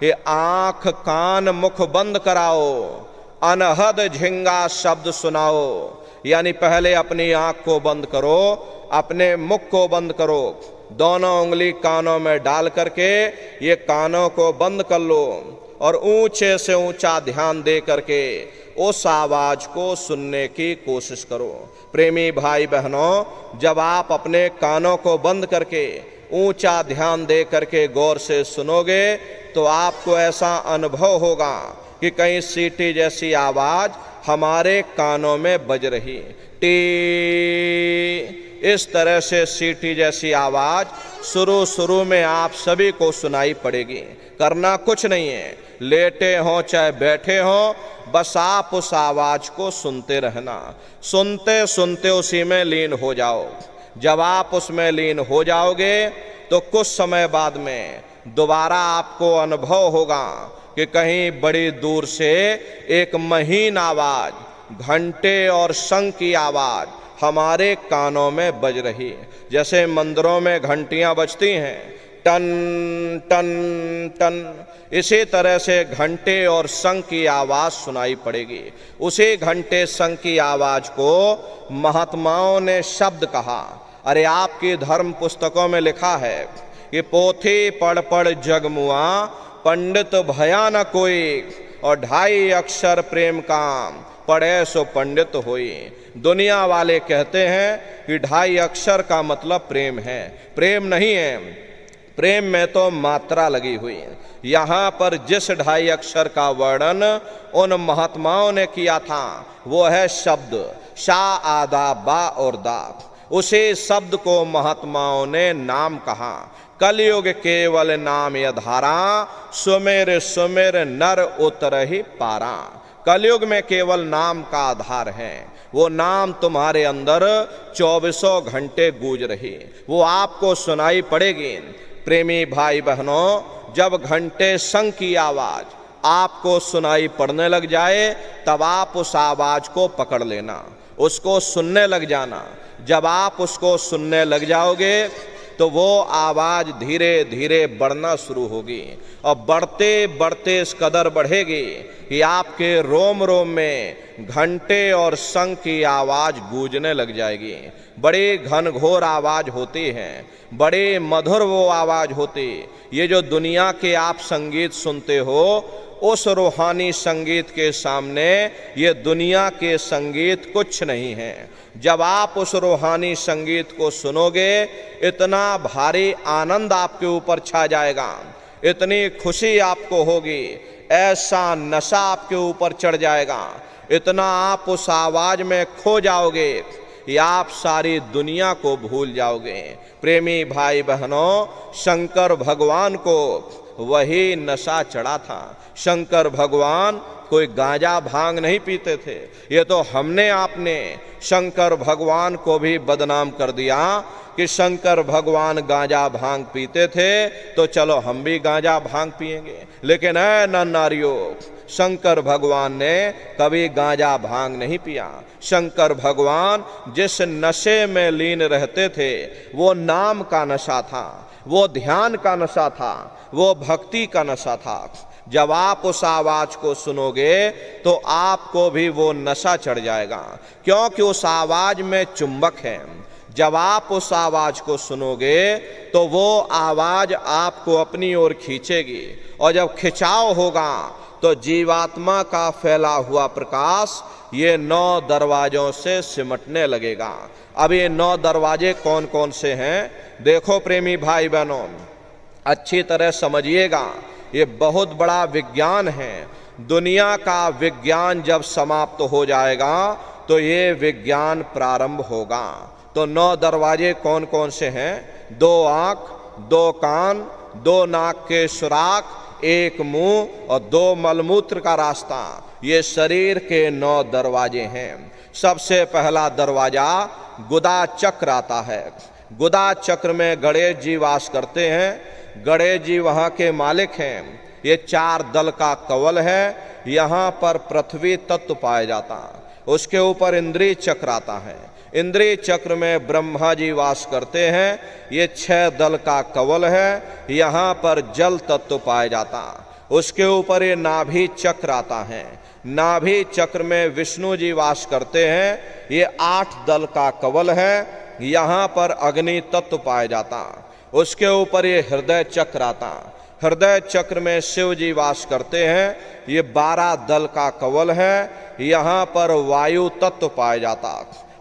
ये आंख कान मुख बंद कराओ, अनहद झिंगा शब्द सुनाओ। यानी पहले अपनी आंख को बंद करो, अपने मुख को बंद करो, दोनों उंगली कानों में डाल करके ये कानों को बंद कर लो और ऊंचे से ऊंचा ध्यान दे करके उस आवाज को सुनने की कोशिश करो। प्रेमी भाई बहनों, जब आप अपने कानों को बंद करके ऊंचा ध्यान दे करके गौर से सुनोगे तो आपको ऐसा अनुभव होगा कि कहीं सीटी जैसी आवाज हमारे कानों में बज रही। टी, इस तरह से सीटी जैसी आवाज शुरू में आप सभी को सुनाई पड़ेगी। करना कुछ नहीं है, लेटे हो चाहे बैठे हो, बस आप उस आवाज को सुनते रहना। सुनते सुनते उसी में लीन हो जाओ। जब आप उसमें लीन हो जाओगे तो कुछ समय बाद में दोबारा आपको अनुभव होगा कि कहीं बड़ी दूर से एक महीन आवाज, घंटे और शंख की आवाज हमारे कानों में बज रही है। जैसे मंदिरों में घंटियां बजती हैं, टन टन टन, इसी तरह से घंटे और शंख की आवाज सुनाई पड़ेगी। उसी घंटे शंख की आवाज को महात्माओं ने शब्द कहा। अरे आपकी धर्म पुस्तकों में लिखा है कि पोथी पढ़ पढ़ जगमुआ, पंडित भया न कोई, और 2.5 अक्षर प्रेम काम, पढ़े सो पंडित होई। दुनिया वाले कहते हैं कि 2.5 अक्षर का मतलब प्रेम है। प्रेम नहीं है, प्रेम में तो मात्रा लगी हुई है। यहाँ पर जिस 2.5 अक्षर का वर्णन उन महात्माओं ने किया था वो है शब्द शा, आदा, बा और दा। उसी शब्द को महात्माओं ने नाम कहा। कलयुग केवल नाम यधारा, सुमेर सुमेर नर उतरहि पारा। कलयुग में केवल नाम का आधार है। वो नाम तुम्हारे अंदर 24 घंटे गूंज रही, वो आपको सुनाई पड़ेगी। प्रेमी भाई बहनों, जब घंटे शंख की आवाज आपको सुनाई पड़ने लग जाए तब आप उस आवाज को पकड़ लेना, उसको सुनने लग जाना। जब आप उसको सुनने लग जाओगे तो वो आवाज धीरे धीरे बढ़ना शुरू होगी और बढ़ते बढ़ते इस कदर बढ़ेगी कि आपके रोम रोम में घंटे और शंख की आवाज गूंजने लग जाएगी। बड़ी घनघोर आवाज होती है, बड़ी मधुर वो आवाज होती। ये जो दुनिया के आप संगीत सुनते हो, उस रूहानी संगीत के सामने ये दुनिया के संगीत कुछ नहीं है। जब आप उस रूहानी संगीत को सुनोगे, इतना भारी आनंद आपके ऊपर छा जाएगा, इतनी खुशी आपको होगी, ऐसा नशा आपके ऊपर चढ़ जाएगा, इतना आप उस आवाज में खो जाओगे कि आप सारी दुनिया को भूल जाओगे। प्रेमी भाई बहनों, शंकर भगवान को वही नशा चढ़ा था। शंकर भगवान कोई गांजा भांग नहीं पीते थे। ये तो हमने आपने शंकर भगवान को भी बदनाम कर दिया कि शंकर भगवान गांजा भांग पीते थे तो चलो हम भी गांजा भांग पिएंगे। लेकिन ऐ नर नारियों, शंकर भगवान ने कभी गांजा भांग नहीं पिया। शंकर भगवान जिस नशे में लीन रहते थे, वो नाम का नशा था, वो ध्यान का नशा था, वो भक्ति का नशा था। जब आप उस आवाज को सुनोगे तो आपको भी वो नशा चढ़ जाएगा, क्योंकि उस आवाज में चुंबक है। जब आप उस आवाज को सुनोगे तो वो आवाज आपको अपनी ओर खींचेगी, और जब खिंचाव होगा तो जीवात्मा का फैला हुआ प्रकाश ये 9 दरवाजों से सिमटने लगेगा। अब ये 9 दरवाजे कौन कौन से हैं? देखो प्रेमी भाई बहनों, अच्छी तरह समझिएगा, ये बहुत बड़ा विज्ञान है। दुनिया का विज्ञान जब समाप्त हो जाएगा तो ये विज्ञान प्रारंभ होगा। तो 9 दरवाजे कौन कौन से हैं? 2 आँख, 2 कान, 2 नाक के सुराख, 1 मुंह और 2 मलमूत्र का रास्ता। ये शरीर के 9 दरवाजे हैं। सबसे पहला दरवाजा गुदा चक्र आता है। गुदा चक्र में गणेश जी वास करते हैं। गणेश जी वहाँ के मालिक हैं। ये 4 दल का कवल है। यहाँ पर पृथ्वी तत्व पाया जाता, उसके ऊपर इंद्रिय चक्र आता है। इंद्रिय चक्र में ब्रह्मा जी वास करते हैं। ये 6 दल का कवल है। यहाँ पर जल तत्व पाया जाता, उसके ऊपर ये नाभि चक्र आता है। नाभि चक्र में विष्णु जी वास करते हैं। ये 8 दल का कवल है। यहाँ पर अग्नि तत्व पाया जाता, उसके ऊपर ये हृदय चक्र आता। हृदय चक्र में शिव जी वास करते हैं। ये 12 दल का कवल है। यहाँ पर वायु तत्व पाया जाता।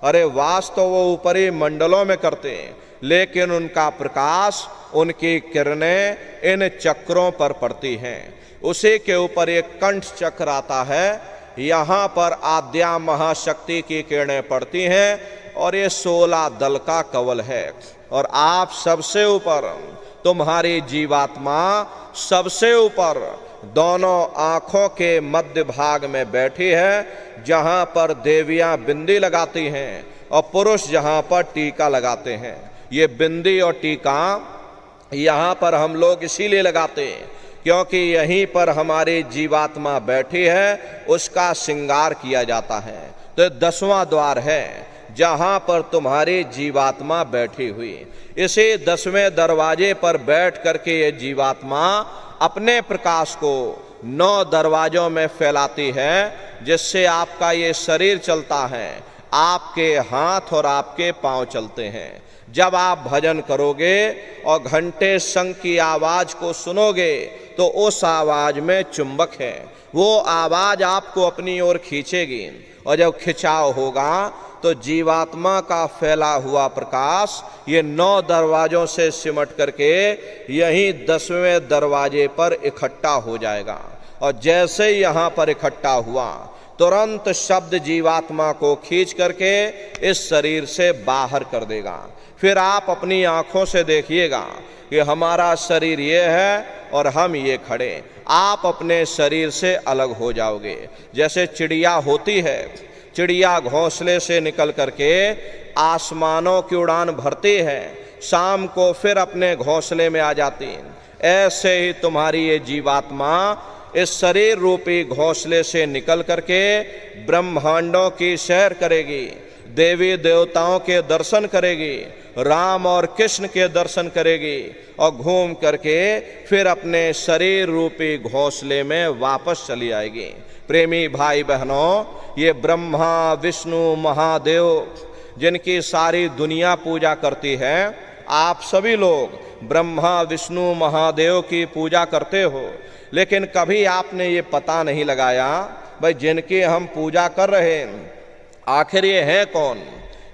अरे वास तो वो ऊपरी मंडलों में करते हैं, लेकिन उनका प्रकाश, उनकी किरणें इन चक्रों पर पड़ती हैं। उसी के ऊपर एक कंठ चक्र आता है। यहाँ पर आद्या महाशक्ति की किरणें पड़ती हैं, और ये 16 दल का कवल है। और आप सबसे ऊपर, तुम्हारी जीवात्मा सबसे ऊपर दोनों आँखों के मध्य भाग में बैठी है, जहाँ पर देवियाँ बिंदी लगाती हैं और पुरुष जहाँ पर टीका लगाते हैं। ये बिंदी और टीका यहाँ पर हम लोग इसीलिए लगाते हैं क्योंकि यहीं पर हमारी जीवात्मा बैठी है, उसका श्रृंगार किया जाता है। तो 10वां द्वार है जहाँ पर तुम्हारी जीवात्मा बैठी हुई। इसी 10वें दरवाजे पर बैठ करके ये जीवात्मा अपने प्रकाश को 9 दरवाजों में फैलाती है, जिससे आपका ये शरीर चलता है, आपके हाथ और आपके पांव चलते हैं। जब आप भजन करोगे और घंटे शंख की आवाज को सुनोगे तो उस आवाज में चुंबक है, वो आवाज आपको अपनी ओर खींचेगी। और जब खिंचाव होगा तो जीवात्मा का फैला हुआ प्रकाश ये 9 दरवाजों से सिमट करके यहीं 10वें दरवाजे पर इकट्ठा हो जाएगा। और जैसे ही यहाँ पर इकट्ठा हुआ, तुरंत शब्द जीवात्मा को खींच करके इस शरीर से बाहर कर देगा। फिर आप अपनी आंखों से देखिएगा कि हमारा शरीर ये है और हम ये खड़े। आप अपने शरीर से अलग हो जाओगे। जैसे चिड़िया होती है, चिड़िया घोंसले से निकल करके आसमानों की उड़ान भरती है, शाम को फिर अपने घोंसले में आ जाती है। ऐसे ही तुम्हारी ये जीवात्मा इस शरीर रूपी घोंसले से निकल करके ब्रह्मांडों की सैर करेगी, देवी देवताओं के दर्शन करेगी, राम और कृष्ण के दर्शन करेगी और घूम करके फिर अपने शरीर रूपी घोंसले में वापस चली आएगी। प्रेमी भाई बहनों, ये ब्रह्मा विष्णु महादेव जिनकी सारी दुनिया पूजा करती है, आप सभी लोग ब्रह्मा विष्णु महादेव की पूजा करते हो, लेकिन कभी आपने ये पता नहीं लगाया भाई जिनकी हम पूजा कर रहे हैं आखिर ये हैं कौन,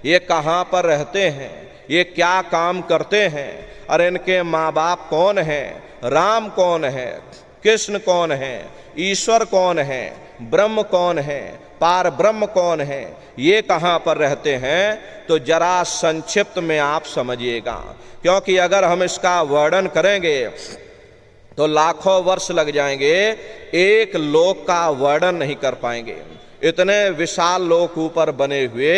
ये कहाँ पर रहते हैं, ये क्या काम करते हैं, और इनके माँ बाप कौन हैं, राम कौन है, कृष्ण कौन है, ईश्वर कौन है, ब्रह्म कौन है, पार ब्रह्म कौन है, ये कहाँ पर रहते हैं। तो जरा संक्षिप्त में आप समझिएगा, क्योंकि अगर हम इसका वर्णन करेंगे तो लाखों वर्ष लग जाएंगे, एक लोक का वर्णन नहीं कर पाएंगे, इतने विशाल लोक ऊपर बने हुए।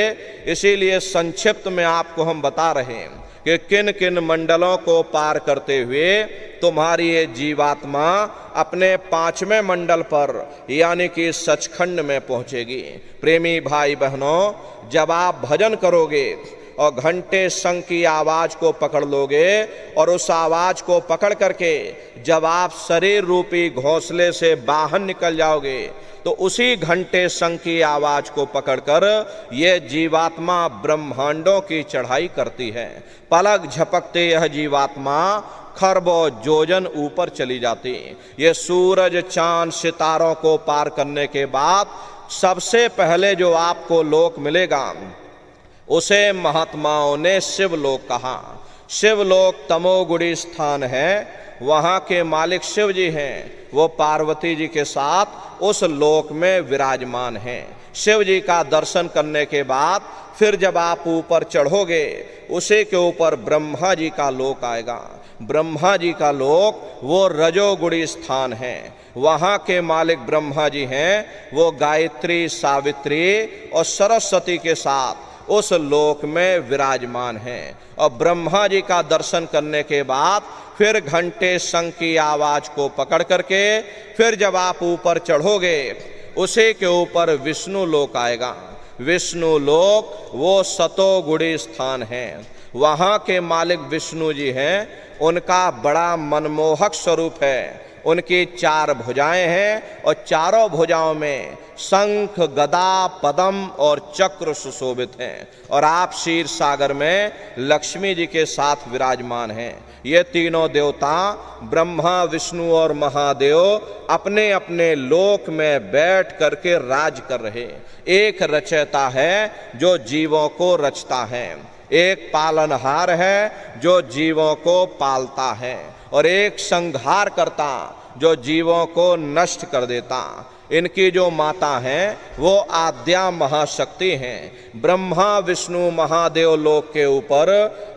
इसीलिए संक्षिप्त में आपको हम बता रहे हैं कि किन किन मंडलों को पार करते हुए तुम्हारी ये जीवात्मा अपने 5वें मंडल पर यानी कि सचखंड में पहुंचेगी। प्रेमी भाई बहनों, जब आप भजन करोगे और घंटे शंख की आवाज को पकड़ लोगे और उस आवाज को पकड़ करके जब आप शरीर रूपी घोंसले से बाहर निकल जाओगे तो उसी घंटे शंख की आवाज को पकड़कर ये जीवात्मा ब्रह्मांडों की चढ़ाई करती है। पलक झपकते यह जीवात्मा खरबों जोजन ऊपर चली जाती। ये सूरज चांद सितारों को पार करने के बाद सबसे पहले जो आपको लोक मिलेगा उसे महात्माओं ने शिवलोक कहा। शिवलोक तमोगुणी स्थान है, वहाँ के मालिक शिव जी हैं, वो पार्वती जी के साथ उस लोक में विराजमान हैं। शिव जी का दर्शन करने के बाद फिर जब आप ऊपर चढ़ोगे उसी के ऊपर ब्रह्मा जी का लोक आएगा। ब्रह्मा जी का लोक वो रजोगुणी स्थान है, वहाँ के मालिक ब्रह्मा जी हैं, वो गायत्री सावित्री और सरस्वती के साथ उस लोक में विराजमान हैं। और ब्रह्मा जी का दर्शन करने के बाद फिर घंटे शंख की आवाज को पकड़ करके फिर जब आप ऊपर चढ़ोगे उसी के ऊपर विष्णु लोक आएगा। विष्णु लोक वो सतोगुणी स्थान है, वहाँ के मालिक विष्णु जी हैं, उनका बड़ा मनमोहक स्वरूप है। उनकी 4 भुजाएं हैं और चारों भुजाओं में शंख गदा पद्म और चक्र सुशोभित हैं, और आप क्षीर सागर में लक्ष्मी जी के साथ विराजमान हैं। ये तीनों देवता ब्रह्मा विष्णु और महादेव अपने अपने लोक में बैठ करके राज कर रहे। एक रचयिता है जो जीवों को रचता है, एक पालनहार है जो जीवों को पालता है, और एक संहार करता जो जीवों को नष्ट कर देता। इनकी जो माता हैं वो आद्या महाशक्ति हैं। ब्रह्मा विष्णु महादेव लोक के ऊपर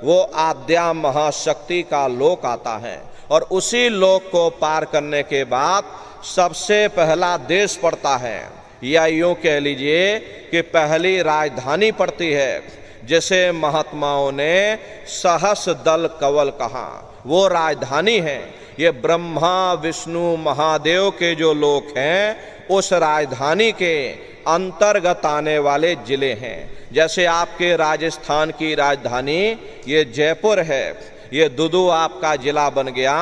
वो आद्या महाशक्ति का लोक आता है, और उसी लोक को पार करने के बाद सबसे पहला देश पड़ता है, या यूँ कह लीजिए कि पहली राजधानी पड़ती है, जिसे महात्माओं ने सहस दल कवल कहा। वो राजधानी है, ये ब्रह्मा विष्णु महादेव के जो लोक हैं उस राजधानी के अंतर्गत आने वाले जिले हैं। जैसे आपके राजस्थान की राजधानी ये जयपुर है, ये दुदू आपका जिला बन गया।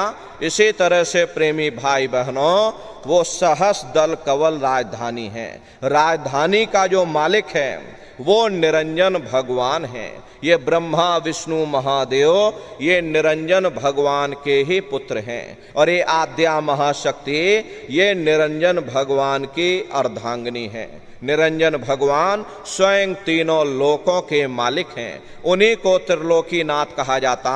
इसी तरह से प्रेमी भाई बहनों, वो सहस दल कवल राजधानी है। राजधानी का जो मालिक है वो निरंजन भगवान है। ये ब्रह्मा विष्णु महादेव ये निरंजन भगवान के ही पुत्र हैं, और ये आद्या महाशक्ति ये निरंजन भगवान की अर्धांगिनी है। निरंजन भगवान स्वयं तीनों लोकों के मालिक हैं। उन्हीं को त्रिलोकीनाथ कहा जाता।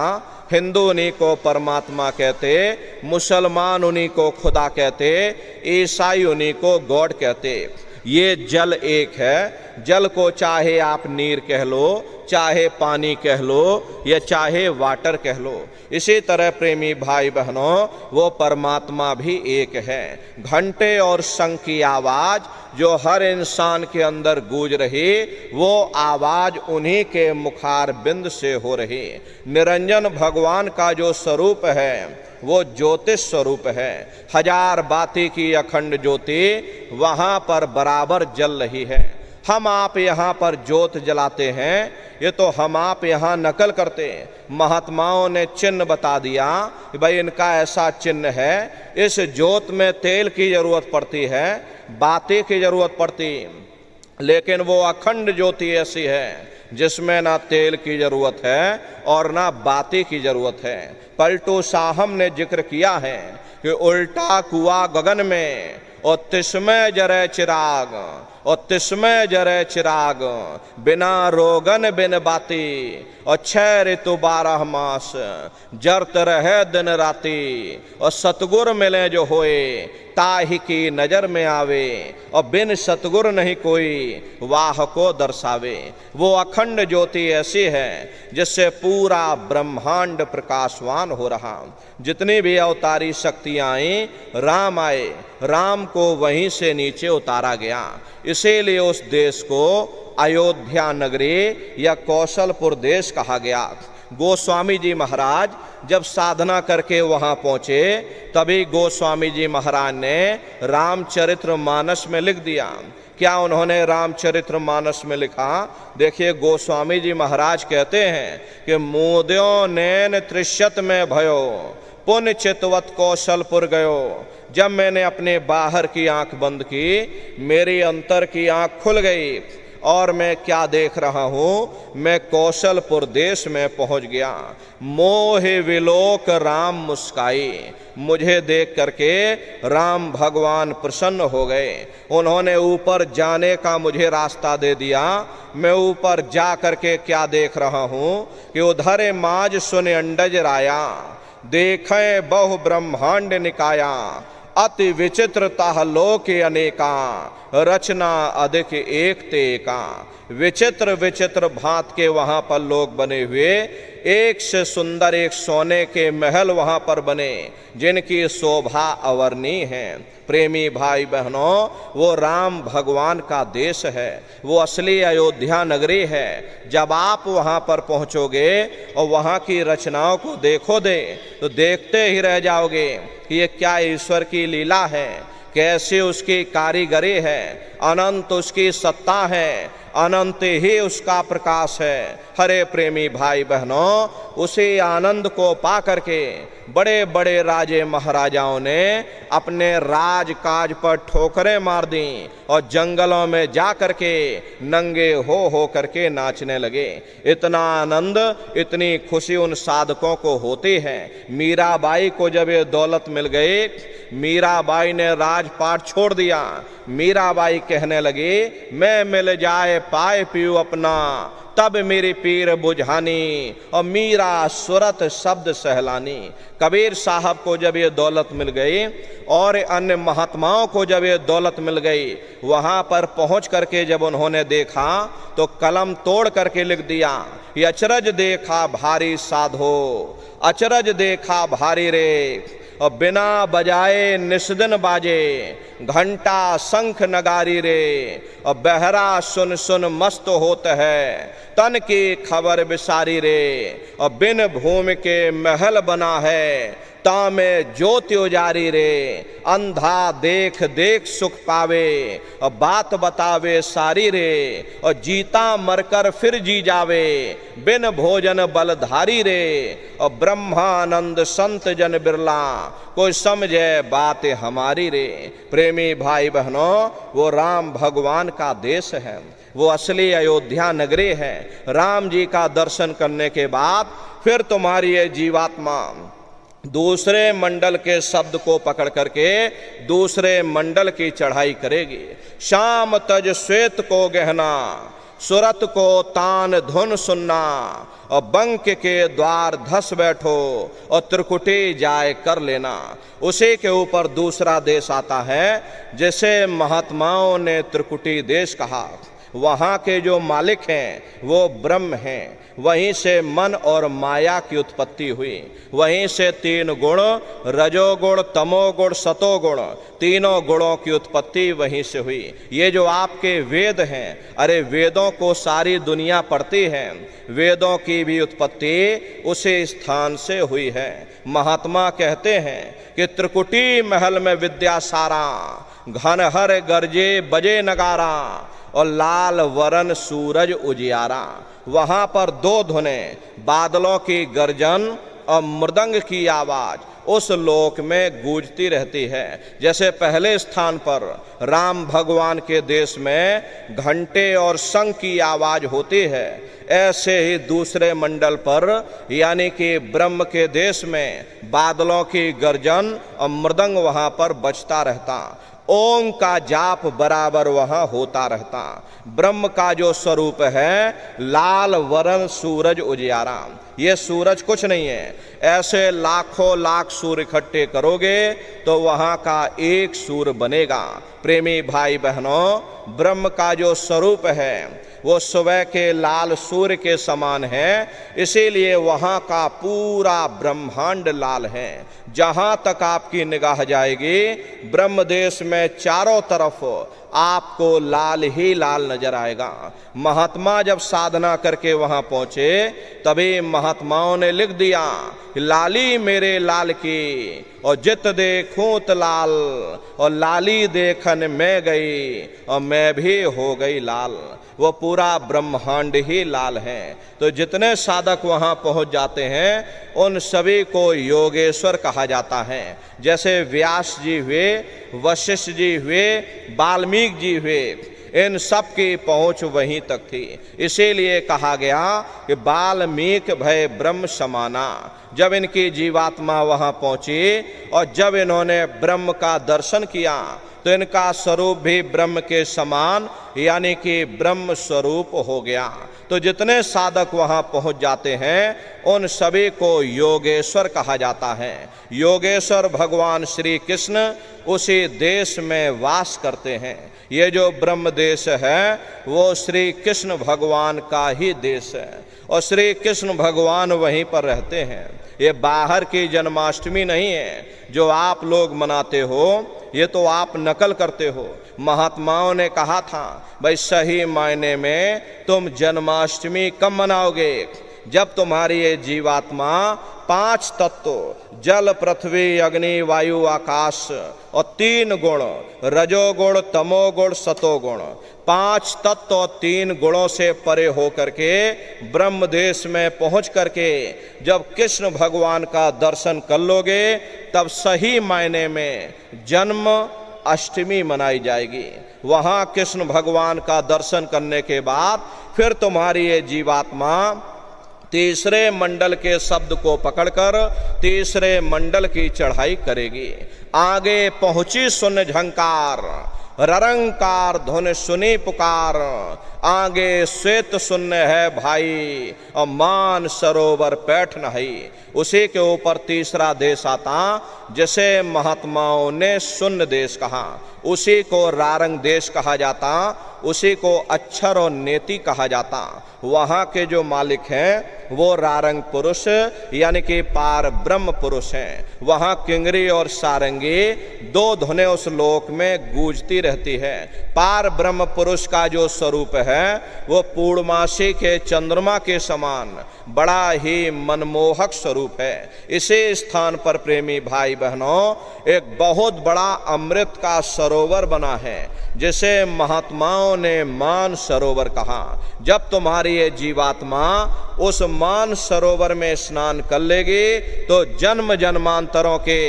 हिंदू उन्हीं को परमात्मा कहते, मुसलमान उन्हीं को खुदा कहते, ईसाई उन्हीं को गॉड कहते। ये जल एक है। जल को चाहे आप नीर कह लो, चाहे पानी कह लो, या चाहे वाटर कह लो। इसी तरह प्रेमी भाई बहनों, वो परमात्मा भी एक है। घंटे और शंख की आवाज जो हर इंसान के अंदर गूंज रही, वो आवाज उन्हीं के मुखार बिंद से हो रही। निरंजन भगवान का जो स्वरूप है वो ज्योतिष स्वरूप है। हजार बाती की अखंड ज्योति वहाँ पर बराबर जल रही है। हम आप यहाँ पर ज्योत जलाते हैं, ये तो हम आप यहाँ नकल करते हैं। महात्माओं ने चिन्ह बता दिया कि भाई इनका ऐसा चिन्ह है, इस ज्योत में तेल की जरूरत पड़ती है, बाती की जरूरत पड़ती, लेकिन वो अखंड ज्योति ऐसी है जिसमें ना तेल की जरूरत है और ना बाती की जरूरत है। पलटू साहब ने जिक्र किया है कि उल्टा कुआ गगन में और तिस्मय जरे चिराग, और तिस्मय जरे चिराग, बिना रोगन बिन बाती, और 6 ऋतु 12 मास जरत रहे दिन राती, और सतगुर मिले जो होए ताहि की नजर में आवे, और बिन सतगुर नहीं कोई वाह को दर्शावे। वो अखंड ज्योति ऐसी है जिससे पूरा ब्रह्मांड प्रकाशवान हो रहा। जितनी भी अवतारी शक्तियां आई, राम आए, राम को वहीं से नीचे उतारा गया। इसीलिए उस देश को अयोध्या नगरी या कौशलपुर देश कहा गया। गोस्वामी जी महाराज जब साधना करके वहां पहुंचे, तभी गोस्वामी जी महाराज ने रामचरितमानस में लिख दिया। क्या उन्होंने रामचरितमानस में लिखा? देखिए, गोस्वामी जी महाराज कहते हैं कि मोद्यो नैन त्रिशत में भयो, पुण्य चितवत कौशलपुर गयो। जब मैंने अपने बाहर की आंख बंद की, मेरी अंतर की आंख खुल गई और मैं क्या देख रहा हूं, मैं कौशलपुर देश में पहुंच गया। मोहे विलोक राम मुस्काई, मुझे देख करके राम भगवान प्रसन्न हो गए। उन्होंने ऊपर जाने का मुझे रास्ता दे दिया। मैं ऊपर जा करके क्या देख रहा हूं कि उधर माज सुन अंडज राया, देखें बहु ब्रह्मांड निकाया, अति विचित्रता लोक अनेका, रचना अधिक एक ते एका। विचित्र विचित्र भांत के वहां पर लोग बने हुए, एक से सुंदर एक सोने के महल वहां पर बने जिनकी शोभा अवर्णीय है। प्रेमी भाई बहनों, वो राम भगवान का देश है, वो असली अयोध्या नगरी है। जब आप वहां पर पहुंचोगे और वहां की रचनाओं को देखोगे तो देखते ही रह जाओगे कि ये क्या ईश्वर की लीला है, कैसे उसकी कारीगरी है, अनंत उसकी सत्ता है, अनंत ही उसका प्रकाश है। हरे प्रेमी भाई बहनों, उसी आनंद को पा करके बड़े बड़े राजे महाराजाओं ने अपने राजकाज पर ठोकरें मार दी और जंगलों में जा करके नंगे हो करके नाचने लगे। इतना आनंद, इतनी खुशी उन साधकों को होती है। मीराबाई को जब ये दौलत मिल गई, मीराबाई ने राजपाट छोड़ दिया। मीराबाई कहने लगी, मैं मिल जाए पाए पीऊ अपना, तब मेरी पीर बुझानी, और मीरा सुरत शब्द सहलानी। कबीर साहब को जब ये दौलत मिल गई और अन्य महात्माओं को जब ये दौलत मिल गई, वहां पर पहुंच करके जब उन्होंने देखा तो कलम तोड़ करके लिख दिया, ये अचरज देखा भारी साधो, अचरज देखा भारी रे, और बिना बजाए निस्दिन बाजे, घंटा शंख नगारी रे, और बहरा सुन सुन मस्त होत है, तन की खबर बिसारी रे, और बिन भूमि के महल बना है, तामे ज्योति उजारी रे, अंधा देख देख सुख पावे, और बात बतावे सारी रे, और जीता मरकर फिर जी जावे, बिन भोजन बलधारी रे, और ब्रह्मानंद संत जन बिरला, कोई समझे बात हमारी रे। प्रेमी भाई बहनों, वो राम भगवान का देश है, वो असली अयोध्या नगरी है। राम जी का दर्शन करने के बाद फिर तुम्हारी ये जीवात्मा दूसरे मंडल के शब्द को पकड़ करके दूसरे मंडल की चढ़ाई करेगी। शाम तज श्वेत को गहना, सुरत को तान धुन सुनना, और बंक के द्वार धस बैठो, और त्रिकुटी जाए कर लेना। उसी के ऊपर दूसरा देश आता है जिसे महात्माओं ने त्रिकुटी देश कहा। वहाँ के जो मालिक हैं वो ब्रह्म हैं, वहीं से मन और माया की उत्पत्ति हुई, वहीं से 3 गुण, रजोगुण, तमोगुण, सतोगुण, तीनों गुणों की उत्पत्ति वहीं से हुई। ये जो आपके वेद हैं, अरे वेदों को सारी दुनिया पढ़ती है, वेदों की भी उत्पत्ति उसी स्थान से हुई है। महात्मा कहते हैं कि त्रिकुटी महल में विद्या सारा, घन हर गरजे बजे नगारा, और लाल वरण सूरज उजियारा। वहां पर दो धुनें, बादलों की गर्जन और मृदंग की आवाज उस लोक में गूंजती रहती है। जैसे पहले स्थान पर राम भगवान के देश में घंटे और शंख की आवाज होती है, ऐसे ही दूसरे मंडल पर यानी कि ब्रह्म के देश में बादलों की गर्जन और मृदंग वहां पर बजता रहता। ओम का जाप बराबर वहां होता रहता। ब्रह्म का जो स्वरूप है लाल वरण सूरज उजियारा। ये सूरज कुछ नहीं है, ऐसे लाखों लाख सूर्य इकट्ठे करोगे तो वहां का एक सूर्य बनेगा। प्रेमी भाई बहनों, ब्रह्म का जो स्वरूप है वो सुबह के लाल सूर्य के समान है, इसीलिए वहां का पूरा ब्रह्मांड लाल है। जहां तक आपकी निगाह जाएगी ब्रह्म देश में चारों तरफ आपको लाल ही लाल नजर आएगा। महात्मा जब साधना करके वहां पहुंचे तभी महात्माओं ने लिख दिया, लाली मेरे लाल की और जित देखूं त लाल, और लाली देखन में गई और मैं भी हो गई लाल। वो पूरा ब्रह्मांड ही लाल है। तो जितने साधक वहां पहुंच जाते हैं उन सभी को योगेश्वर कहा जाता है। जैसे व्यास जी हुए, वशिष्ठ जी हुए, वाल्मीकि जी हुए, इन सब की पहुंच वहीं तक थी। इसीलिए कहा गया कि वाल्मीकि भय ब्रह्म समाना। जब इनकी जीवात्मा वहां पहुंची और जब इन्होंने ब्रह्म का दर्शन किया तो इनका स्वरूप भी ब्रह्म के समान यानी कि ब्रह्म स्वरूप हो गया। तो जितने साधक वहां पहुंच जाते हैं उन सभी को योगेश्वर कहा जाता है। योगेश्वर भगवान श्री कृष्ण उसी देश में वास करते हैं। ये जो ब्रह्म देश है वो श्री कृष्ण भगवान का ही देश है और श्री कृष्ण भगवान वहीं पर रहते हैं। ये बाहर की जन्माष्टमी नहीं है जो आप लोग मनाते हो, ये तो आप नकल करते हो। महात्माओं ने कहा था भाई सही मायने में तुम जन्माष्टमी कब मनाओगे? जब तुम्हारी ये जीवात्मा पांच तत्व जल पृथ्वी अग्नि वायु आकाश और तीन गुण रजोगुण तमोगुण सतोगुण, पांच तत्व और तीन गुणों से परे हो करके ब्रह्म देश में पहुंच करके जब कृष्ण भगवान का दर्शन कर लोगे तब सही मायने में जन्म अष्टमी मनाई जाएगी। वहां कृष्ण भगवान का दर्शन करने के बाद फिर तुम्हारी ये जीवात्मा तीसरे मंडल के शब्द को पकड़कर तीसरे मंडल की चढ़ाई करेगी। आगे पहुंची सुन झंकार, ररंकार धुन सुनी पुकार, आगे श्वेत शून्य है भाई और मान सरोवर पैठ नहीं। उसी के ऊपर तीसरा देश आता जिसे महात्माओं ने शून्य देश कहा, उसी को रारंग देश कहा जाता, उसी को अक्षर और नेति कहा जाता। वहाँ के जो मालिक हैं वो रारंग पुरुष यानी कि पार ब्रह्म पुरुष हैं। वहाँ किंगरी और सारंगी दो धुनें उस लोक में गूंजती रहती है। पार ब्रह्म पुरुष का जो स्वरूप है वो पूर्णमासी के चंद्रमा के समान बड़ा ही मनमोहक स्वरूप है। इसी स्थान पर प्रेमी भाई बहनों एक बहुत बड़ा अमृत का सरोवर बना है जिसे महात्माओं ने मान सरोवर कहा। जब तुम्हारी ये जीवात्मा उस मान सरोवर में स्नान कर लेगी तो जन्म जन्मांतरों के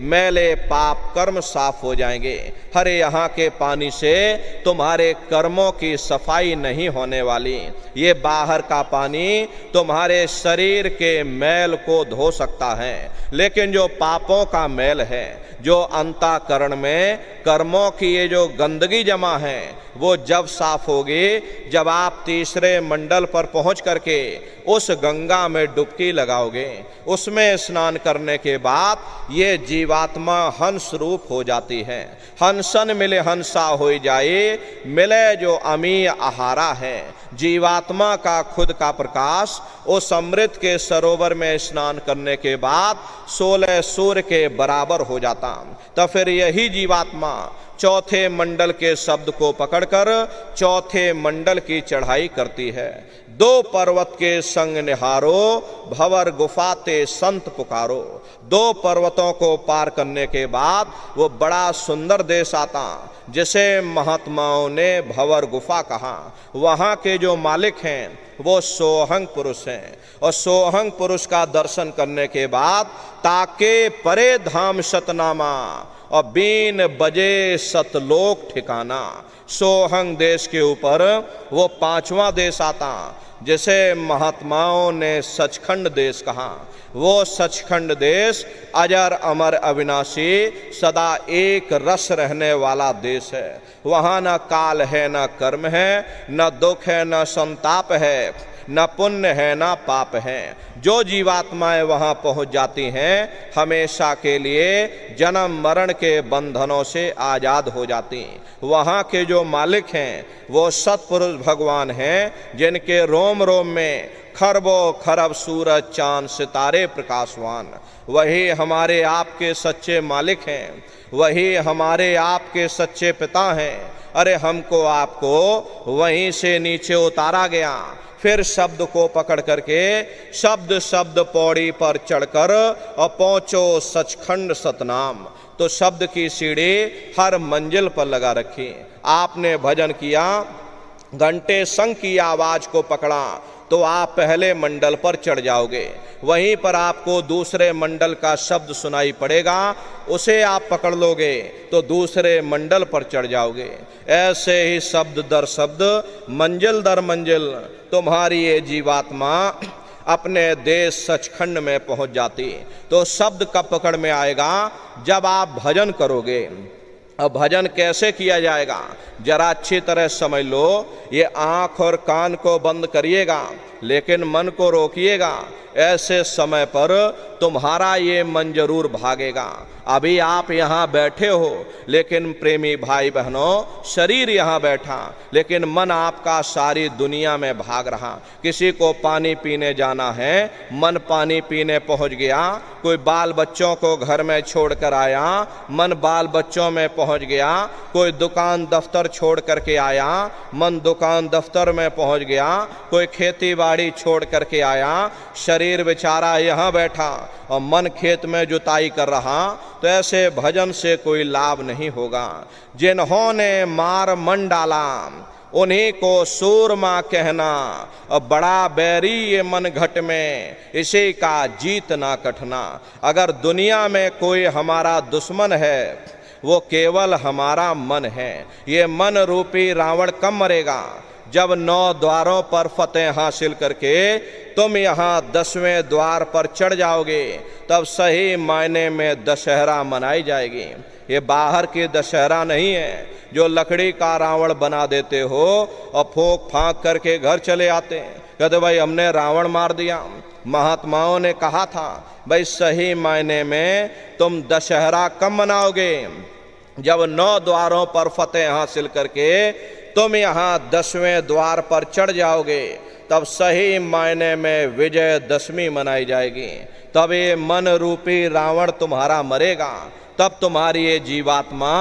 मैले पाप कर्म साफ हो जाएंगे। हरे यहाँ के पानी से तुम्हारे कर्मों की सफाई नहीं होने वाली। ये बाहर का पानी तुम्हारे शरीर के मैल को धो सकता है, लेकिन जो पापों का मैल है, जो अंतःकरण में कर्मों की ये जो गंदगी जमा है वो जब साफ होगी जब आप तीसरे मंडल पर पहुंच करके उस गंगा में डुबकी लगाओगे। उसमें स्नान करने के बाद ये जीवात्मा हंस रूप हो जाती है। हंसन मिले हंसा हो जाए, मिले जो अमीय आहारा है। जीवात्मा का खुद का प्रकाश उस अमृत के सरोवर में स्नान करने के बाद 16 सूर्य के बराबर हो जाता। तो फिर यही जीवात्मा चौथे मंडल के शब्द को पकड़कर चौथे मंडल की चढ़ाई करती है। दो पर्वत के संग निहारो, भंवर गुफाते संत पुकारो। 2 पर्वतों को पार करने के बाद वो बड़ा सुंदर देश आता जिसे महात्माओं ने भंवर गुफा कहा। वहाँ के जो मालिक हैं वो सोहंग पुरुष हैं, और सोहंग पुरुष का दर्शन करने के बाद ताके परे धाम सतनामा और बीन बजे सतलोक ठिकाना। सोहंग देश के ऊपर वो 5वां देश आता जिसे महात्माओं ने सचखंड देश कहा। वो सचखंड देश अजर अमर अविनाशी सदा एक रस रहने वाला देश है। वहाँ न काल है, न कर्म है, न दुख है, न संताप है, न पुण्य है, न पाप है। जो जीवात्माएं वहाँ पहुँच जाती हैं हमेशा के लिए जन्म मरण के बंधनों से आज़ाद हो जाती। वहाँ के जो मालिक हैं वो सत्पुरुष भगवान हैं, जिनके रोम रोम में खरबों खरब सूरज चांद सितारे प्रकाशवान। वही हमारे आपके सच्चे मालिक हैं, वही हमारे आपके सच्चे पिता हैं। अरे हमको आपको वहीं से नीचे उतारा गया, फिर शब्द को पकड़ करके शब्द शब्द पौड़ी पर चढ़कर और पहुँचो सचखंड सतनाम। तो शब्द की सीढ़ी हर मंजिल पर लगा रखी। आपने भजन किया, घंटे शंख की आवाज़ को पकड़ा तो आप पहले मंडल पर चढ़ जाओगे। वहीं पर आपको दूसरे मंडल का शब्द सुनाई पड़ेगा, उसे आप पकड़ लोगे तो दूसरे मंडल पर चढ़ जाओगे। ऐसे ही शब्द दर शब्द, मंजिल दर मंजिल तुम्हारी ये जीवात्मा अपने देश सचखंड में पहुंच जाती। तो शब्द कब पकड़ में आएगा? जब आप भजन करोगे। अब भजन कैसे किया जाएगा जरा अच्छी तरह समझ लो। ये आँख और कान को बंद करिएगा लेकिन मन को रोकिएगा। ऐसे समय पर तुम्हारा ये मन जरूर भागेगा। अभी आप यहाँ बैठे हो लेकिन प्रेमी भाई बहनों, शरीर यहाँ बैठा लेकिन मन आपका सारी दुनिया में भाग रहा। किसी को पानी पीने जाना है, मन पानी पीने पहुँच गया। कोई बाल बच्चों को घर में छोड़कर आया, मन बाल बच्चों में पहुँच गया। कोई दुकान दफ्तर छोड़ करके आया, मन दुकान दफ्तर में पहुँच गया। कोई खेती बाड़ी छोड़ करके आया, शरीर बेचारा यहाँ बैठा और मन खेत में जुताई कर रहा। तो ऐसे भजन से कोई लाभ नहीं होगा। जिन्होंने मार मन डाला उन्हीं को सूरमा कहना, और बड़ा बैरी ये मन घट में इसी का जीत ना कटना। अगर दुनिया में कोई हमारा दुश्मन है वो केवल हमारा मन है। ये मन रूपी रावण कब मरेगा? जब 9 द्वारों पर फतेह हासिल करके तुम यहाँ 10वें द्वार पर चढ़ जाओगे, तब सही मायने में दशहरा मनाई जाएगी। ये बाहर की दशहरा नहीं है जो लकड़ी का रावण बना देते हो और फूंक फांक करके घर चले आते हैं, कहते भाई हमने रावण मार दिया। महात्माओं ने कहा था भाई सही मायने में तुम दशहरा कब मनाओगे? जब 9 द्वारों पर फतेह हासिल करके तुम यहाँ 10वें द्वार पर चढ़ जाओगे, तब सही मायने में विजयदशमी मनाई जाएगी। तब ये मन रूपी रावण तुम्हारा मरेगा। तब तुम्हारी ये जीवात्मा,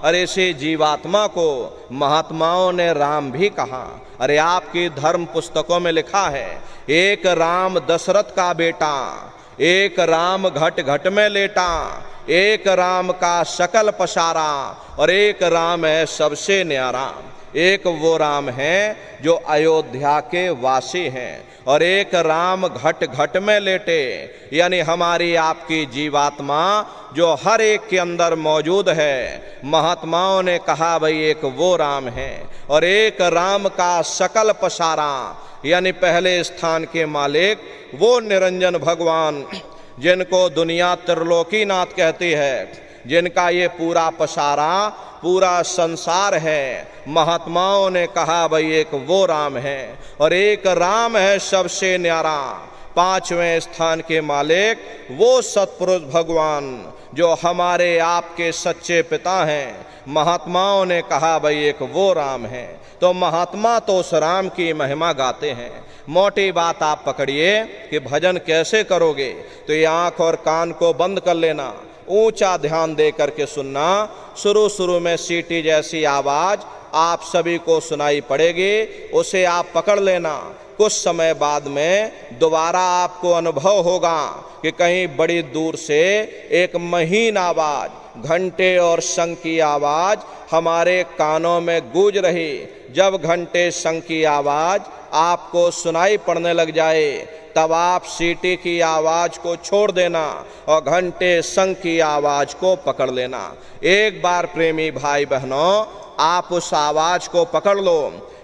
अरे इसी जीवात्मा को महात्माओं ने राम भी कहा। अरे आपकी धर्म पुस्तकों में लिखा है, एक राम दशरथ का बेटा, एक राम घट घट में लेटा, एक राम का शकल पसारा, और एक राम है सबसे न्यारा। एक वो राम है जो अयोध्या के वासी हैं, और एक राम घट घट में लेटे, यानी हमारी आपकी जीवात्मा जो हर एक के अंदर मौजूद है। महात्माओं ने कहा भाई एक वो राम है, और एक राम का शकल पसारा, यानी पहले स्थान के मालिक वो निरंजन भगवान जिनको दुनिया त्रिलोकीनाथ कहती है, जिनका ये पूरा पसारा पूरा संसार है। महात्माओं ने कहा भाई एक वो राम है, और एक राम है सबसे न्यारा। 5वें स्थान के मालिक वो सत्पुरुष भगवान जो हमारे आपके सच्चे पिता हैं। महात्माओं ने कहा भाई एक वो राम है। तो महात्मा तो उस राम की महिमा गाते हैं। मोटी बात आप पकड़िए कि भजन कैसे करोगे, तो ये आँख और कान को बंद कर लेना, ऊंचा ध्यान दे करके सुनना। शुरू में सीटी जैसी आवाज़ आप सभी को सुनाई पड़ेगी, उसे आप पकड़ लेना। कुछ समय बाद में दोबारा आपको अनुभव होगा कि कहीं बड़ी दूर से एक महीन आवाज, घंटे और शंख की आवाज हमारे कानों में गूंज रही। जब घंटे शंख की आवाज आपको सुनाई पड़ने लग जाए तब आप सीटी की आवाज को छोड़ देना और घंटे शंख की आवाज को पकड़ लेना। एक बार प्रेमी भाई बहनों आप उस आवाज को पकड़ लो,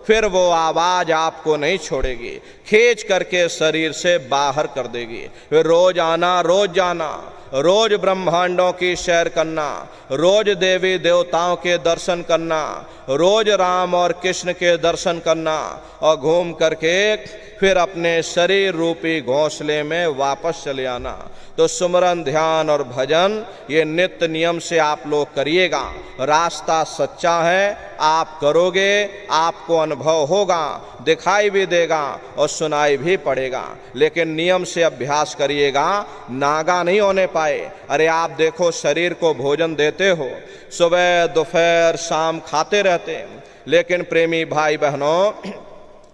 फिर वो आवाज आपको नहीं छोड़ेगी, खींच करके शरीर से बाहर कर देगी। फिर रोज आना, रोज जाना, रोज ब्रह्मांडों की सैर करना, रोज देवी देवताओं के दर्शन करना, रोज राम और कृष्ण के दर्शन करना और घूम करके फिर अपने शरीर रूपी घोंसले में वापस चले आना। तो सुमरन, ध्यान और भजन ये नित्य नियम से आप लोग करिएगा। रास्ता सच्चा है, आप करोगे, आपको अनुभव होगा, दिखाई भी देगा और सुनाई भी पड़ेगा। लेकिन नियम से अभ्यास करिएगा, नागा नहीं होने पाए। अरे आप देखो, शरीर को भोजन देते हो, सुबह दोपहर शाम खाते रहते हैं, लेकिन प्रेमी भाई बहनों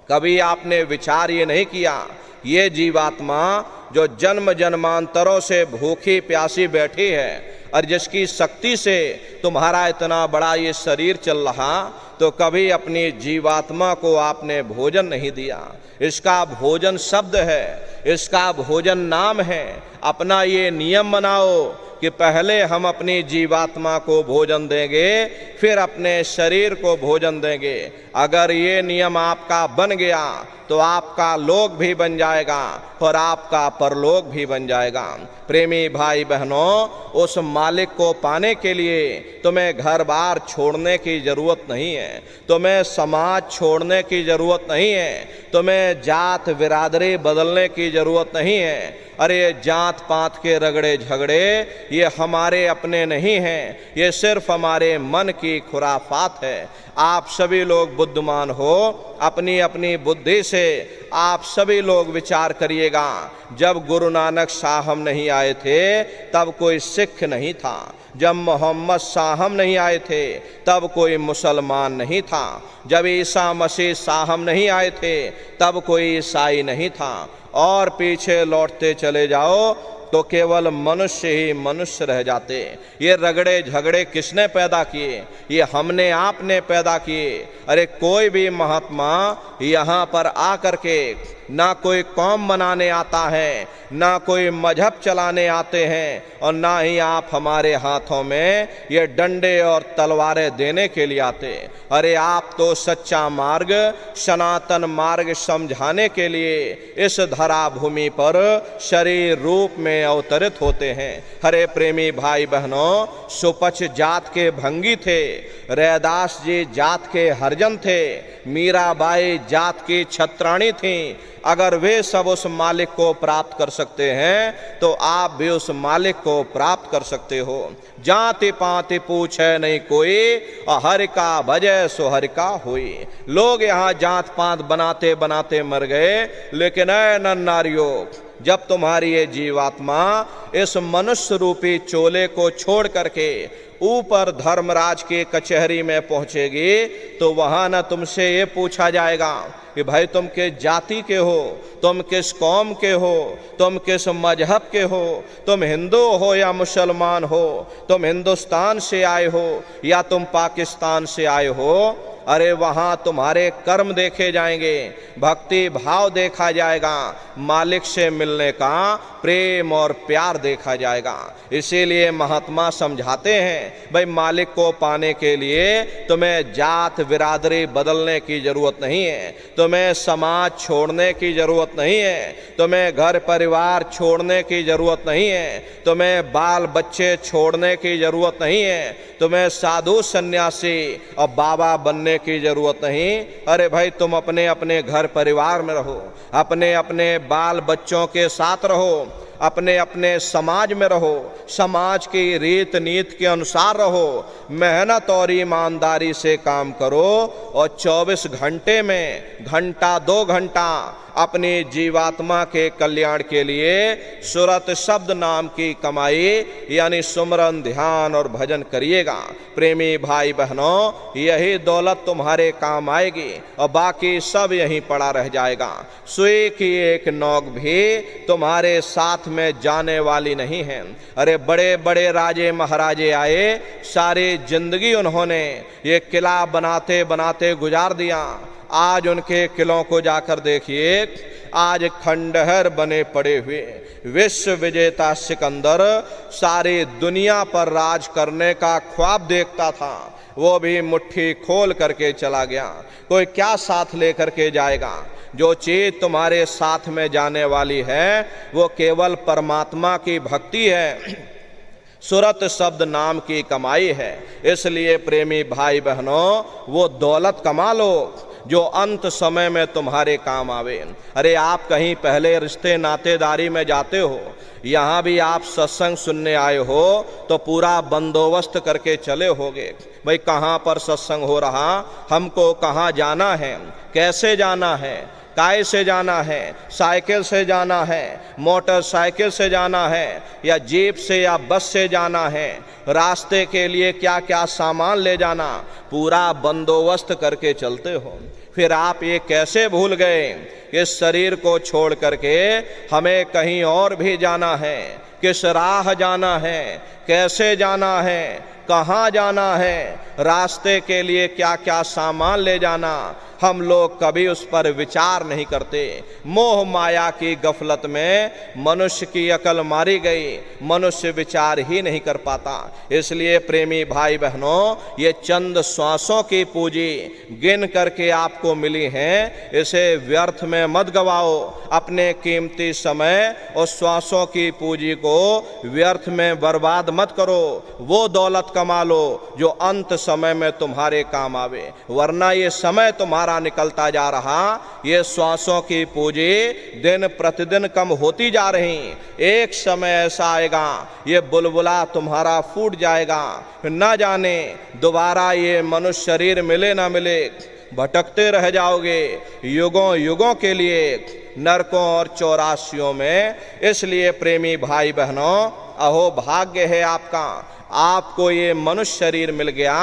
कभी आपने विचार ये नहीं किया, ये जीवात्मा जो जन्म जन्मांतरों से भूखी प्यासी बैठी है और जिसकी शक्ति से तुम्हारा इतना बड़ा ये शरीर चल रहा, तो कभी अपनी जीवात्मा को आपने भोजन नहीं दिया। इसका भोजन शब्द है, इसका भोजन नाम है। अपना ये नियम बनाओ कि पहले हम अपनी जीवात्मा को भोजन देंगे, फिर अपने शरीर को भोजन देंगे। अगर ये नियम आपका बन गया तो आपका लोक भी बन जाएगा और आपका परलोक भी बन जाएगा। प्रेमी भाई बहनों, उस मालिक को पाने के लिए तुम्हें घर बार छोड़ने की जरूरत नहीं है, तुम्हें समाज छोड़ने की जरूरत नहीं है, तुम्हें जात बिरादरी बदलने की जरूरत नहीं है। अरे जात पात के रगड़े झगड़े ये हमारे अपने नहीं हैं, ये सिर्फ हमारे मन की खुराफात है। आप सभी लोग बुद्धिमान हो, अपनी अपनी बुद्धि से आप सभी लोग विचार करिएगा। जब गुरु नानक साहब नहीं आए थे तब कोई सिख नहीं था, जब मोहम्मद साहब नहीं आए थे तब कोई मुसलमान नहीं था, जब ईसा मसीह साहब नहीं आए थे तब कोई ईसाई नहीं था। और पीछे लौटते चले जाओ तो केवल मनुष्य ही मनुष्य रह जाते। ये रगड़े झगड़े किसने पैदा किए? ये हमने आपने पैदा किए। अरे कोई भी महात्मा यहाँ पर आकर के ना कोई कौम बनाने आता है, ना कोई मजहब चलाने आते हैं, और ना ही आप हमारे हाथों में ये डंडे और तलवारें देने के लिए आते। अरे आप तो सच्चा मार्ग, सनातन मार्ग समझाने के लिए इस धरा भूमि पर शरीर रूप में अवतरित होते हैं। हरे प्रेमी भाई बहनों, सुपच जात के भंगी थे, रैदास जी जात के हरजन थे, मीराबाई जात की छत्राणी थी। अगर वे सब उस मालिक को प्राप्त कर सकते हैं तो आप भी उस मालिक को प्राप्त कर सकते हो। जाति पाति पूछे नहीं कोई, और हरि का भजय सो हरि का हुई। लोग यहाँ जात पात बनाते बनाते मर गए, लेकिन ऐ नर नारियों, जब तुम्हारी ये जीवात्मा इस मनुष्य रूपी चोले को छोड़ करके ऊपर धर्मराज के कचहरी में पहुंचेगी तो वहां न तुमसे ये पूछा जाएगा कि भाई तुम किस जाति के हो, तुम किस कौम के हो, तुम किस मजहब के हो, तुम हिंदू हो या मुसलमान हो, तुम हिंदुस्तान से आए हो या तुम पाकिस्तान से आए हो। अरे वहाँ तुम्हारे कर्म देखे जाएंगे, भक्ति भाव देखा जाएगा, मालिक से मिलने का प्रेम और प्यार देखा जाएगा। इसीलिए महात्मा समझाते हैं, भाई मालिक को पाने के लिए तुम्हें जात बिरादरी बदलने की जरूरत नहीं है, तुम्हें समाज छोड़ने की जरूरत नहीं है, तुम्हें घर परिवार छोड़ने की जरूरत नहीं है, तुम्हें बाल बच्चे छोड़ने की जरूरत नहीं है, तुम्हें साधु सन्यासी और बाबा बनने की जरूरत नहीं। अरे भाई तुम अपने अपने घर परिवार में रहो, अपने अपने बाल बच्चों के साथ रहो, अपने अपने समाज में रहो, समाज की रीत नीति के अनुसार रहो, मेहनत और ईमानदारी से काम करो और 24 घंटे में घंटा 2 घंटा अपनी जीवात्मा के कल्याण के लिए सुरत शब्द नाम की कमाई यानी सुमरन, ध्यान और भजन करिएगा। प्रेमी भाई बहनों, यही दौलत तुम्हारे काम आएगी और बाकी सब यहीं पड़ा रह जाएगा। सुई की एक नोक भी तुम्हारे साथ में जाने वाली नहीं है। अरे बड़े बड़े राजे महाराजे आए, सारी जिंदगी उन्होंने ये किला बनाते बनाते गुजार दिया। आज उनके किलों को जाकर देखिए, आज खंडहर बने पड़े हुए। विश्व विजेता सिकंदर सारी दुनिया पर राज करने का ख्वाब देखता था, वो भी मुट्ठी खोल करके चला गया। कोई क्या साथ लेकर के जाएगा? जो चीज तुम्हारे साथ में जाने वाली है वो केवल परमात्मा की भक्ति है, सुरत शब्द नाम की कमाई है। इसलिए प्रेमी भाई बहनों, वो दौलत कमा लो जो अंत समय में तुम्हारे काम आवे। अरे आप कहीं पहले रिश्ते नातेदारी में जाते हो, यहाँ भी आप सत्संग सुनने आए हो तो पूरा बंदोबस्त करके चले होगे। भाई कहाँ पर सत्संग हो रहा, हमको कहाँ जाना है, कैसे जाना है, काय से जाना है, साइकिल से जाना है, मोटरसाइकिल से जाना है या जीप से या बस से जाना है, रास्ते के लिए क्या क्या सामान ले जाना, पूरा बंदोबस्त करके चलते हो। फिर आप ये कैसे भूल गए कि इस शरीर को छोड़ करके हमें कहीं और भी जाना है, किस राह जाना है, कैसे जाना है, कहाँ जाना है, रास्ते के लिए क्या क्या सामान ले जाना, हम लोग कभी उस पर विचार नहीं करते। मोह माया की गफलत में मनुष्य की अकल मारी गई, मनुष्य विचार ही नहीं कर पाता। इसलिए प्रेमी भाई बहनों, ये चंद श्वासों की पूंजी गिन करके आपको मिली हैं, इसे व्यर्थ में मत गवाओ। अपने कीमती समय और श्वासों की पूंजी को व्यर्थ में बर्बाद मत करो। वो दौलत कमा लो जो अंत समय में तुम्हारे काम आवे, वरना ये समय तुम्हारा निकलता जा रहा, ये श्वासों की पूंजी दिन प्रतिदिन कम होती जा रही। एक समय ऐसा आएगा ये बुलबुला तुम्हारा फूट जाएगा, न जाने दोबारा ये मनुष्य शरीर मिले ना मिले, भटकते रह जाओगे युगों युगों के लिए नरकों और चौरासियों में। इसलिए प्रेमी भाई बहनों, अहो भाग्य है आपका, आपको ये मनुष्य शरीर मिल गया।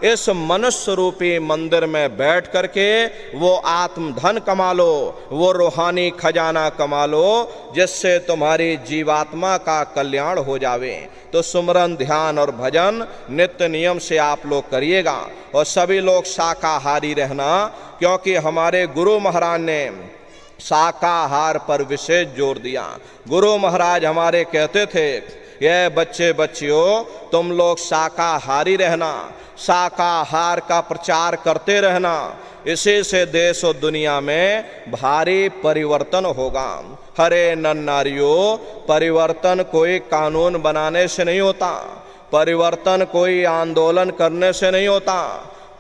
इस मनुष्य रूपी मंदिर में बैठ करके वो आत्म धन कमा लो, वो रूहानी खजाना कमा लो, जिससे तुम्हारी जीवात्मा का कल्याण हो जावे। तो सुमरन, ध्यान और भजन नित्य नियम से आप लोग करिएगा और सभी लोग शाकाहारी रहना, क्योंकि हमारे गुरु महाराज ने शाकाहार पर विशेष जोर दिया। गुरु महाराज हमारे कहते थे, ये बच्चे बच्चियों तुम लोग शाकाहारी रहना, शाकाहार का प्रचार करते रहना, इसी से देश और दुनिया में भारी परिवर्तन होगा। हरे नर नारियों, परिवर्तन कोई कानून बनाने से नहीं होता, परिवर्तन कोई आंदोलन करने से नहीं होता,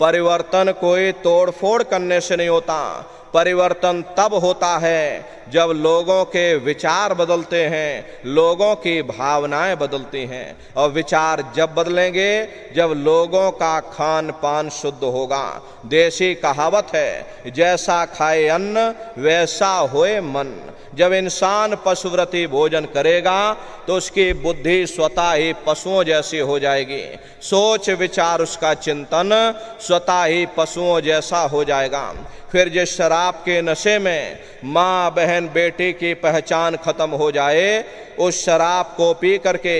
परिवर्तन कोई तोड़फोड़ करने से नहीं होता। परिवर्तन तब होता है जब लोगों के विचार बदलते हैं, लोगों की भावनाएं बदलती हैं, और विचार जब बदलेंगे जब लोगों का खान पान शुद्ध होगा। देसी कहावत है, जैसा खाए अन्न वैसा होए मन। जब इंसान पशुव्रती भोजन करेगा तो उसकी बुद्धि स्वतः ही पशुओं जैसी हो जाएगी, सोच विचार उसका चिंतन स्वतः ही पशुओं जैसा हो जाएगा। फिर जिस शराब के नशे में माँ बहन बेटी की पहचान खत्म हो जाए, उस शराब को पी करके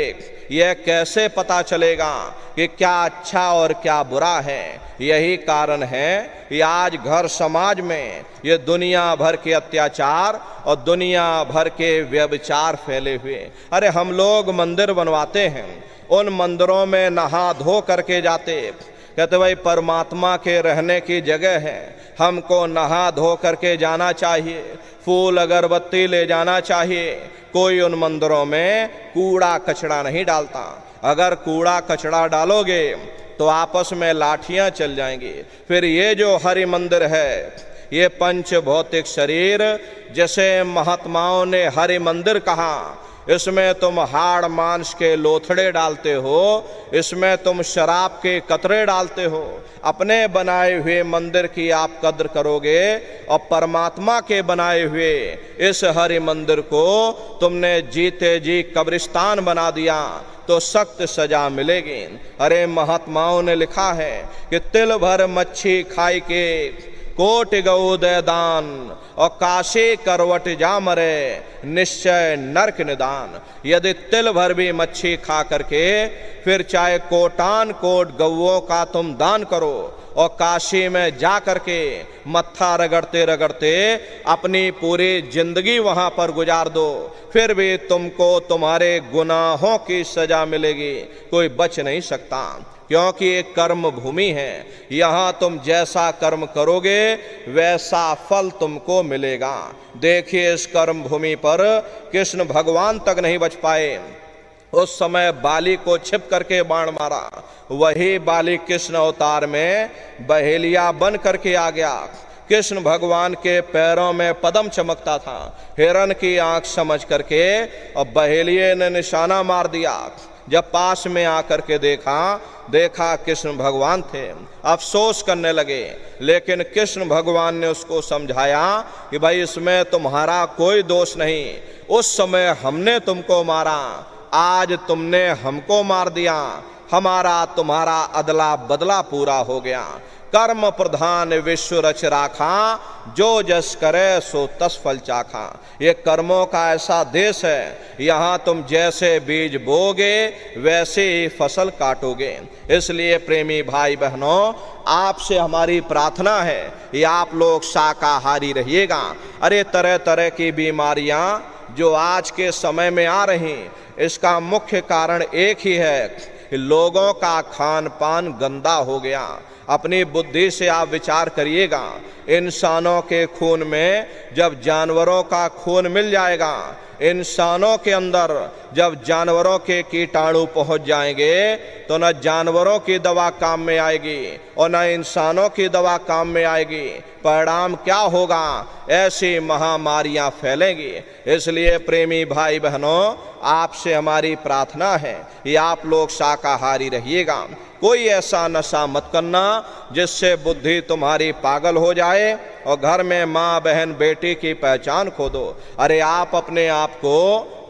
यह कैसे पता चलेगा कि क्या अच्छा और क्या बुरा है। यही कारण है कि आज घर समाज में ये दुनिया भर के अत्याचार और दुनिया भर के व्यभिचार फैले हुए। अरे हम लोग मंदिर बनवाते हैं, उन मंदिरों में नहा धो करके जाते, कहते भाई परमात्मा के रहने की जगह है, हमको नहा धो करके जाना चाहिए, फूल अगरबत्ती ले जाना चाहिए। कोई उन मंदिरों में कूड़ा कचड़ा नहीं डालता। अगर कूड़ा कचड़ा डालोगे तो आपस में लाठियां चल जाएंगी। फिर ये जो हरि मंदिर है, ये पंच भौतिक शरीर, जैसे महात्माओं ने हरि मंदिर कहा, इसमें तुम हाड़ मांस के लोथड़े डालते हो, इसमें तुम शराब के कतरे डालते हो। अपने बनाए हुए मंदिर की आप कद्र करोगे और परमात्मा के बनाए हुए इस हरि मंदिर को तुमने जीते जी कब्रिस्तान बना दिया तो सख्त सजा मिलेगी। अरे महात्माओं ने लिखा है कि तिल भर मच्छी खाई के कोट गौ दे दान और काशी करवट जा मरे निश्चय नरक निदान। यदि तिल भर भी मच्छी खा करके फिर चाहे कोटान कोट गौओं का तुम दान करो और काशी में जा करके मत्था रगड़ते रगड़ते अपनी पूरी जिंदगी वहां पर गुजार दो, फिर भी तुमको तुम्हारे गुनाहों की सजा मिलेगी, कोई बच नहीं सकता। क्योंकि एक कर्म भूमि है, यहाँ तुम जैसा कर्म करोगे वैसा फल तुमको मिलेगा। देखिए इस कर्म भूमि पर कृष्ण भगवान तक नहीं बच पाए। उस समय बाली को छिप करके बाण मारा, वही बाली कृष्ण अवतार में बहेलिया बन करके आ गया। कृष्ण भगवान के पैरों में पद्म चमकता था, हिरण की आंख समझ करके और बहेलिये ने निशाना मार दिया। जब पास में आकर के देखा कृष्ण भगवान थे, अफसोस करने लगे। लेकिन कृष्ण भगवान ने उसको समझाया कि भाई इसमें तुम्हारा कोई दोष नहीं, उस समय हमने तुमको मारा, आज तुमने हमको मार दिया, हमारा तुम्हारा अदला बदला पूरा हो गया। कर्म प्रधान विश्व रच राखा, जो जस करे सो तस फल चाखा। ये कर्मों का ऐसा देश है, यहाँ तुम जैसे बीज बोगे वैसे ही फसल काटोगे। इसलिए प्रेमी भाई बहनों, आपसे हमारी प्रार्थना है कि आप लोग शाकाहारी रहिएगा। अरे तरह तरह की बीमारियाँ जो आज के समय में आ रही, इसका मुख्य कारण एक ही है कि लोगों का खान पान गंदा हो गया। अपनी बुद्धि से आप विचार करिएगा, इंसानों के खून में जब जानवरों का खून मिल जाएगा, इंसानों के अंदर जब जानवरों के कीटाणु पहुंच जाएंगे तो न जानवरों की दवा काम में आएगी और न इंसानों की दवा काम में आएगी। परिणाम क्या होगा? ऐसी महामारियां फैलेंगी। इसलिए प्रेमी भाई बहनों, आपसे हमारी प्रार्थना है कि आप लोग शाकाहारी रहिएगा। कोई ऐसा नशा मत करना जिससे बुद्धि तुम्हारी पागल हो जाए और घर में माँ बहन बेटी की पहचान खो दो। अरे आप अपने आप को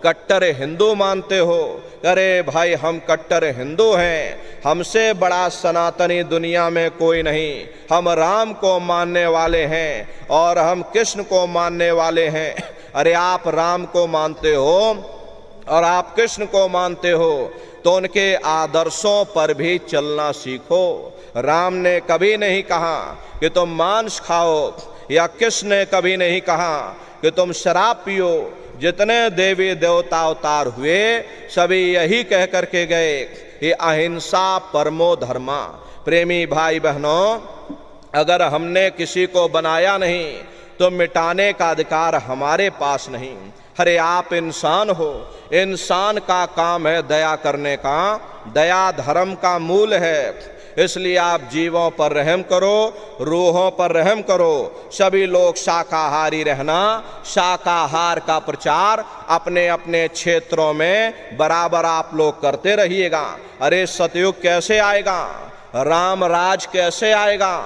कट्टर हिंदू मानते हो, अरे भाई हम कट्टर हिंदू हैं, हमसे बड़ा सनातनी दुनिया में कोई नहीं। हम राम को मानने वाले हैं और हम कृष्ण को मानने वाले हैं। अरे आप राम को मानते हो और आप कृष्ण को मानते हो तो उनके आदर्शों पर भी चलना सीखो। राम ने कभी नहीं कहा कि तुम मांस खाओ, या कृष्ण ने कभी नहीं कहा कि तुम शराब पियो। जितने देवी देवता अवतार हुए सभी यही कह करके गए कि अहिंसा परमो धर्मा। प्रेमी भाई बहनों, अगर हमने किसी को बनाया नहीं तो मिटाने का अधिकार हमारे पास नहीं। अरे आप इंसान हो, इंसान का काम है दया करने का, दया धर्म का मूल है। इसलिए आप जीवों पर रहम करो, रूहों पर रहम करो। सभी लोग शाकाहारी रहना, शाकाहार का प्रचार अपने अपने क्षेत्रों में बराबर आप लोग करते रहिएगा। अरे सतयुग कैसे आएगा? राम राज कैसे आएगा?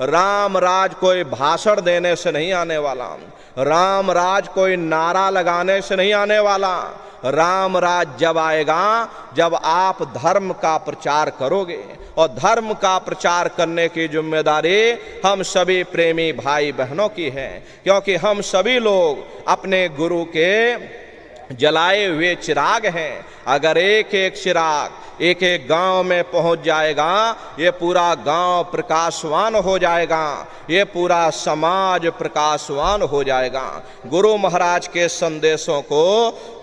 राम राज कोई भाषण देने से नहीं आने वाला, राम राज कोई नारा लगाने से नहीं आने वाला। राम राज जब आएगा जब आप धर्म का प्रचार करोगे, और धर्म का प्रचार करने की जिम्मेदारी हम सभी प्रेमी भाई बहनों की है, क्योंकि हम सभी लोग अपने गुरु के जलाए हुए चिराग हैं। अगर एक एक चिराग एक एक गांव में पहुंच जाएगा, ये पूरा गांव प्रकाशवान हो जाएगा, ये पूरा समाज प्रकाशवान हो जाएगा। गुरु महाराज के संदेशों को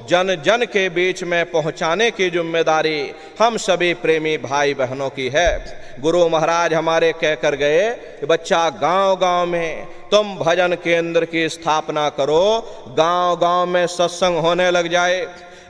जन जन के बीच में पहुंचाने की जिम्मेदारी हम सभी प्रेमी भाई बहनों की है। गुरु महाराज हमारे कहकर गए कि बच्चा गांव गांव में तुम भजन केंद्र की स्थापना करो, गांव गांव में सत्संग होने लग जाए,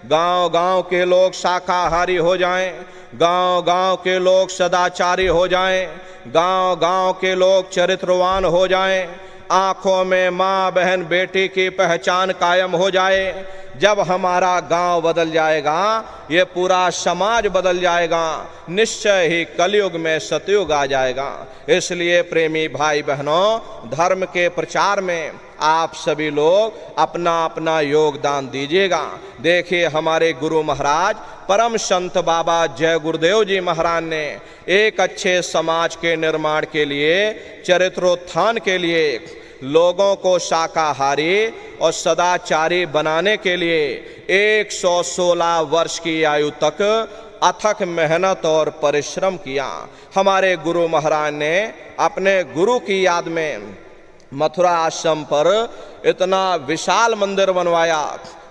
गांव गांव के लोग शाकाहारी हो जाएं, गांव गांव के लोग सदाचारी हो जाएं, गांव गांव के लोग चरित्रवान हो जाएं। आंखों में माँ बहन बेटी की पहचान कायम हो जाए, जब हमारा गांव बदल जाएगा, ये पूरा समाज बदल जाएगा, निश्चय ही कलयुग में सतयुग आ जाएगा। इसलिए प्रेमी भाई बहनों, धर्म के प्रचार में आप सभी लोग अपना अपना योगदान दीजिएगा। देखिए, हमारे गुरु महाराज परम संत बाबा जय गुरुदेव जी महाराज ने एक अच्छे समाज के निर्माण के लिए, चरित्रोत्थान के लिए, लोगों को शाकाहारी और सदाचारी बनाने के लिए 116 वर्ष की आयु तक अथक मेहनत और परिश्रम किया। हमारे गुरु महाराज ने अपने गुरु की याद में मथुरा आश्रम पर इतना विशाल मंदिर बनवाया।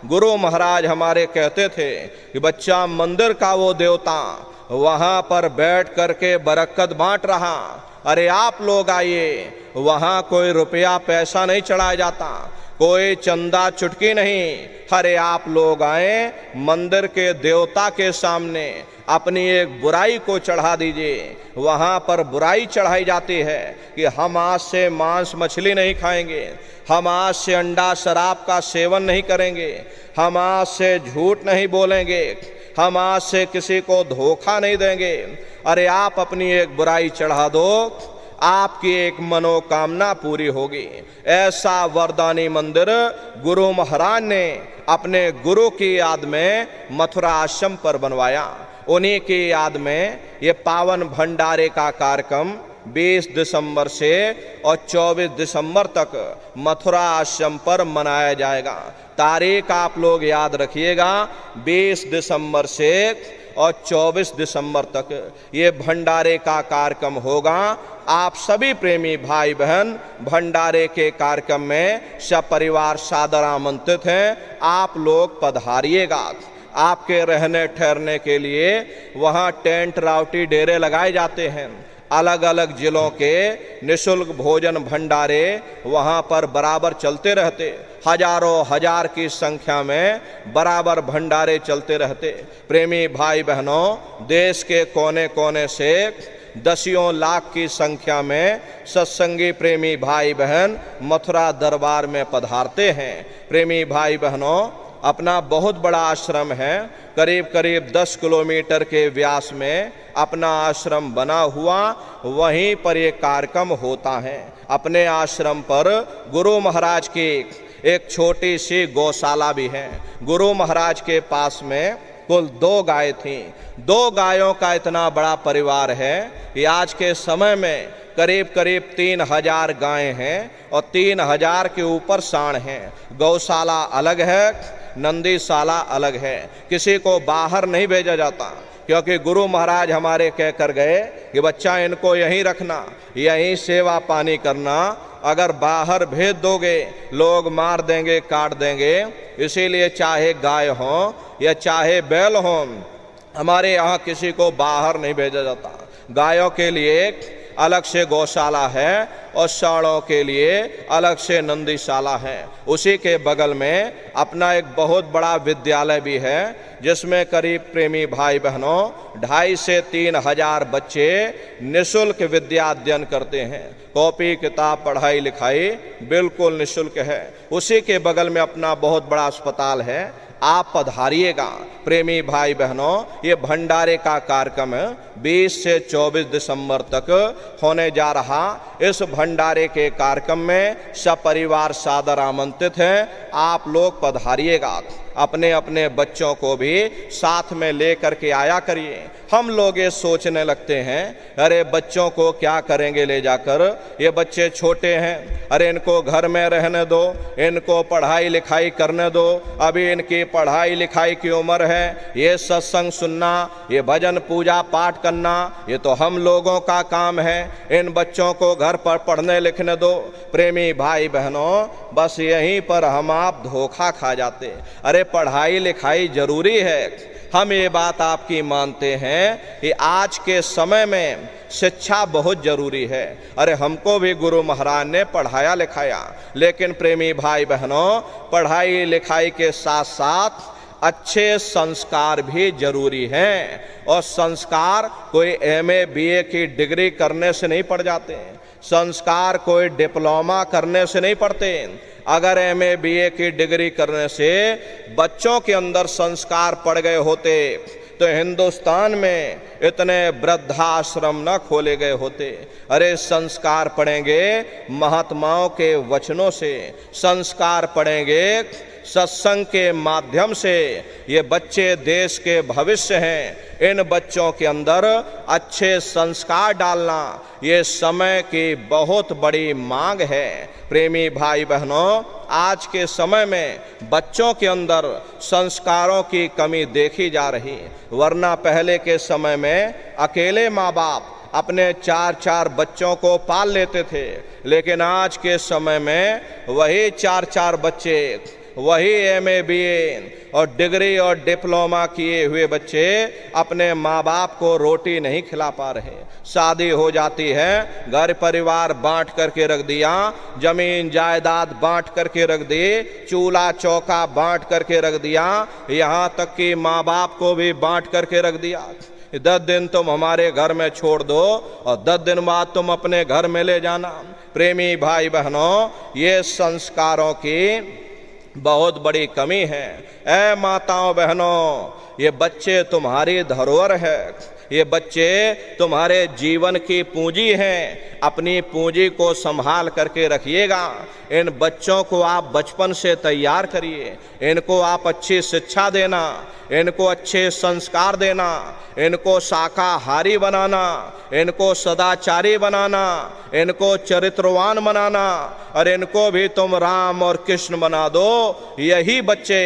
गुरु महाराज हमारे कहते थे कि बच्चा, मंदिर का वो देवता वहाँ पर बैठ करके बरकत बांट रहा। अरे आप लोग आइए, वहाँ कोई रुपया पैसा नहीं चढ़ाया जाता, कोई चंदा चुटकी नहीं। अरे आप लोग आए, मंदिर के देवता के सामने अपनी एक बुराई को चढ़ा दीजिए। वहाँ पर बुराई चढ़ाई जाती है कि हम आज से मांस मछली नहीं खाएंगे, हम आज से अंडा शराब का सेवन नहीं करेंगे, हम आज से झूठ नहीं बोलेंगे, हम आज से किसी को धोखा नहीं देंगे। अरे आप अपनी एक बुराई चढ़ा दो, आपकी एक मनोकामना पूरी होगी। ऐसा वरदानी मंदिर गुरु महाराज ने अपने गुरु की याद में मथुरा आश्रम पर बनवाया। उन्हीं की याद में ये पावन भंडारे का कार्यक्रम 20 दिसंबर से और 24 दिसंबर तक मथुरा आश्रम पर मनाया जाएगा। तारीख आप लोग याद रखिएगा, 20 दिसंबर से और 24 दिसंबर तक ये भंडारे का कार्यक्रम होगा। आप सभी प्रेमी भाई बहन भंडारे के कार्यक्रम में सपरिवार सादर आमंत्रित हैं। आप लोग पधारिएगा। आपके रहने ठहरने के लिए वहाँ टेंट रावटी डेरे लगाए जाते हैं। अलग अलग जिलों के निःशुल्क भोजन भंडारे वहाँ पर बराबर चलते रहते। हजारों हजार की संख्या में बराबर भंडारे चलते रहते। प्रेमी भाई बहनों, देश के कोने कोने से दसियों लाख की संख्या में सत्संगी प्रेमी भाई बहन मथुरा दरबार में पधारते हैं। प्रेमी भाई बहनों, अपना बहुत बड़ा आश्रम है, करीब करीब 10 किलोमीटर के व्यास में अपना आश्रम बना हुआ, वहीं पर ये कार्यक्रम होता है। अपने आश्रम पर गुरु महाराज की एक छोटी सी गौशाला भी है। गुरु महाराज के पास में कुल 2 गाय थीं। 2 गायों का इतना बड़ा परिवार है कि आज के समय में करीब करीब 3000 गायें हैं और 3000 के ऊपर सांड हैं। गौशाला अलग है, नंदीशाला अलग है। किसी को बाहर नहीं भेजा जाता, क्योंकि गुरु महाराज हमारे कह कर गए कि बच्चा, इनको यहीं रखना, यहीं सेवा पानी करना। अगर बाहर भेज दोगे लोग मार देंगे, काट देंगे। इसीलिए चाहे गाय हो या चाहे बैल हो, हमारे यहाँ किसी को बाहर नहीं भेजा जाता। गायों के लिए अलग से गौशाला है और सांडों के लिए अलग से नंदीशाला है। उसी के बगल में अपना एक बहुत बड़ा विद्यालय भी है, जिसमें करीब प्रेमी भाई बहनों 2,500 से 3,000 बच्चे निःशुल्क विद्या अध्ययन करते हैं। कॉपी किताब पढ़ाई लिखाई बिल्कुल निःशुल्क है। उसी के बगल में अपना बहुत बड़ा अस्पताल है। आप पधारिएगा। प्रेमी भाई बहनों, ये भंडारे का कार्यक्रम 20 से 24 दिसंबर तक होने जा रहा। इस भंडारे के कार्यक्रम में सपरिवार सादर आमंत्रित हैं। आप लोग पधारिएगा। अपने अपने बच्चों को भी साथ में लेकर के आया करिए। हम लोग ये सोचने लगते हैं, अरे बच्चों को क्या करेंगे ले जाकर, ये बच्चे छोटे हैं, अरे इनको घर में रहने दो, इनको पढ़ाई लिखाई करने दो, अभी इनकी पढ़ाई लिखाई की उम्र है। ये सत्संग सुनना, ये भजन पूजा पाठ करना, ये तो हम लोगों का काम है। इन बच्चों को घर पर पढ़ने लिखने दो। प्रेमी भाई बहनों, बस यहीं पर हम आप धोखा खा जाते। अरे पढ़ाई लिखाई जरूरी है, हम ये बात आपकी मानते हैं कि आज के समय में शिक्षा बहुत जरूरी है। अरे हमको भी गुरु महाराज ने पढ़ाया लिखाया, लेकिन प्रेमी भाई बहनों, पढ़ाई लिखाई के साथ साथ अच्छे संस्कार भी जरूरी हैं। और संस्कार कोई एमए बीए की डिग्री करने से नहीं पड़ जाते हैं, संस्कार कोई डिप्लोमा करने से नहीं पड़ते। अगर एमए बीए की डिग्री करने से बच्चों के अंदर संस्कार पड़ गए होते तो हिंदुस्तान में इतने वृद्धाश्रम न खोले गए होते। अरे संस्कार पढ़ेंगे महात्माओं के वचनों से, संस्कार पढ़ेंगे सत्संग के माध्यम से। ये बच्चे देश के भविष्य हैं, इन बच्चों के अंदर अच्छे संस्कार डालना ये समय की बहुत बड़ी मांग है। प्रेमी भाई बहनों, आज के समय में बच्चों के अंदर संस्कारों की कमी देखी जा रही, वरना पहले के समय में अकेले माँ बाप अपने 4-4 बच्चों को पाल लेते थे, लेकिन आज के समय में वही 4-4 बच्चे, वही एमए बीए और डिग्री और डिप्लोमा किए हुए बच्चे अपने माँ बाप को रोटी नहीं खिला पा रहे। शादी हो जाती है, घर परिवार बांट करके रख दिया, जमीन जायदाद बांट करके रख दी, चूल्हा चौका बांट करके रख दिया, यहाँ तक कि माँ बाप को भी बांट करके रख दिया। 10 दिन तुम हमारे घर में छोड़ दो और 10 दिन बाद तुम अपने घर में ले जाना। प्रेमी भाई बहनों, ये संस्कारों की बहुत बड़ी कमी है। ऐ माताओं बहनों, ये बच्चे तुम्हारी धरोहर है, ये बच्चे तुम्हारे जीवन की पूंजी हैं। अपनी पूंजी को संभाल करके रखिएगा। इन बच्चों को आप बचपन से तैयार करिए, इनको आप अच्छी शिक्षा देना, इनको अच्छे संस्कार देना, इनको शाकाहारी बनाना, इनको सदाचारी बनाना, इनको चरित्रवान बनाना, और इनको भी तुम राम और कृष्ण बना दो। यही बच्चे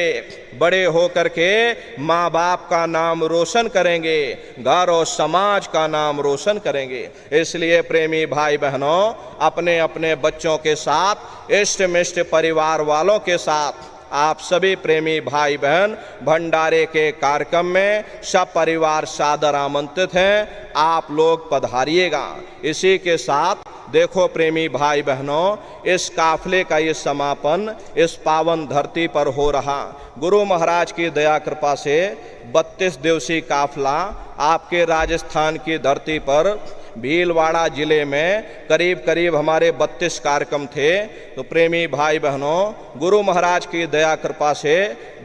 बड़े होकर के माँ बाप का नाम रोशन करेंगे, घर और समाज का नाम रोशन करेंगे। इसलिए प्रेमी भाई बहनों, अपने अपने बच्चों के साथ, इष्ट मिष्ट परिवार वालों के साथ आप सभी प्रेमी भाई बहन भंडारे के कार्यक्रम में सब परिवार सादर आमंत्रित हैं। आप लोग पधारिएगा। इसी के साथ देखो प्रेमी भाई बहनों, इस काफले का ये समापन इस पावन धरती पर हो रहा। गुरु महाराज की दया कृपा से 32 दिवसीय काफला आपके राजस्थान की धरती पर भीलवाड़ा जिले में करीब करीब हमारे 32 कार्यक्रम थे। तो प्रेमी भाई बहनों, गुरु महाराज की दया कृपा से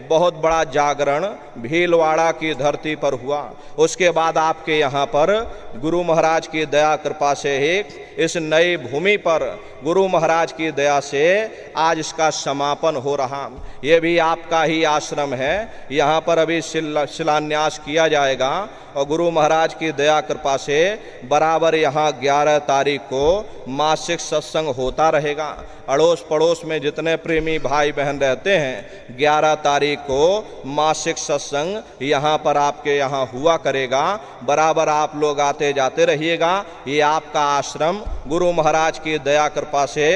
बहुत बड़ा जागरण भीलवाड़ा की धरती पर हुआ। उसके बाद आपके यहाँ पर गुरु महाराज की दया कृपा से ही इस नई भूमि पर गुरु महाराज की दया से आज इसका समापन हो रहा। ये भी आपका ही आश्रम है, यहाँ पर अभी शिलान्यास किया जाएगा और गुरु महाराज की दया कृपा से बराबर यहाँ 11 तारीख को मासिक सत्संग होता रहेगा। अड़ोस पड़ोस में जितने प्रेमी भाई बहन रहते हैं, 11 तारीख को मासिक सत्संग यहाँ पर आपके यहाँ हुआ करेगा। बराबर आप लोग आते जाते रहिएगा। ये आपका आश्रम गुरु महाराज की दया कृपा से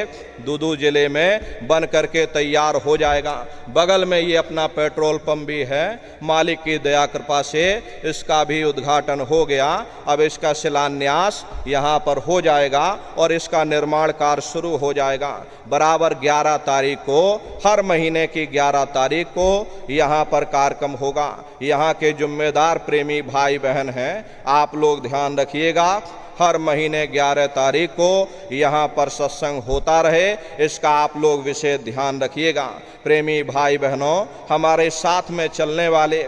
दूदू जिले में बन करके तैयार हो जाएगा। बगल में ये अपना पेट्रोल पंप भी है, मालिक की दया कृपा से इसका भी उद्घाटन हो गया। अब इसका शिलान्यास यहाँ पर हो जाएगा और इसका निर्माण कार्य शुरू हो जाएगा। बराबर 11 तारीख को, हर महीने की 11 तारीख को यहाँ पर कार्यक्रम होगा। यहाँ के जिम्मेदार प्रेमी भाई बहन हैं, आप लोग ध्यान रखिएगा। हर महीने 11 तारीख को यहाँ पर सत्संग होता रहे, इसका आप लोग विशेष ध्यान रखिएगा। प्रेमी भाई बहनों, हमारे साथ में चलने वाले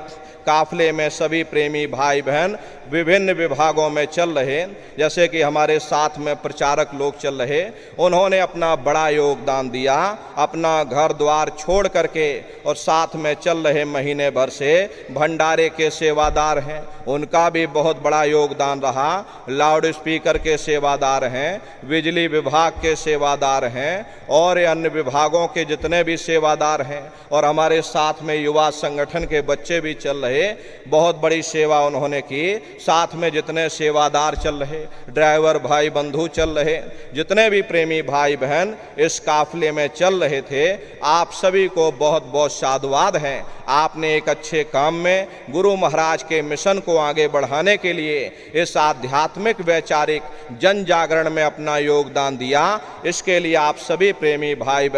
काफले में सभी प्रेमी भाई बहन विभिन्न विभागों में चल रहे, जैसे कि हमारे साथ में प्रचारक लोग चल रहे, उन्होंने अपना बड़ा योगदान दिया, अपना घर द्वार छोड़ करके और साथ में चल रहे महीने भर से भंडारे के सेवादार हैं, उनका भी बहुत बड़ा योगदान रहा। लाउड स्पीकर के सेवादार हैं, बिजली विभाग के सेवादार हैं और अन्य विभागों के जितने भी सेवादार हैं, और हमारे साथ में युवा संगठन के बच्चे भी चल रहे, बहुत बड़ी सेवा उन्होंने की। साथ में जितने सेवादार चल रहे, ड्राइवर भाई बंधु चल रहे, जितने भी प्रेमी भाई बहन इस काफले में चल रहे थे, आप सभी को बहुत बहुत साधुवाद हैं। आपने एक अच्छे काम में गुरु महाराज के मिशन को आगे बढ़ाने के लिए इस आध्यात्मिक वैचारिक जन जागरण में अपना योगदान दिया। इसके लिए आप सभी प्रेमी भाई बहन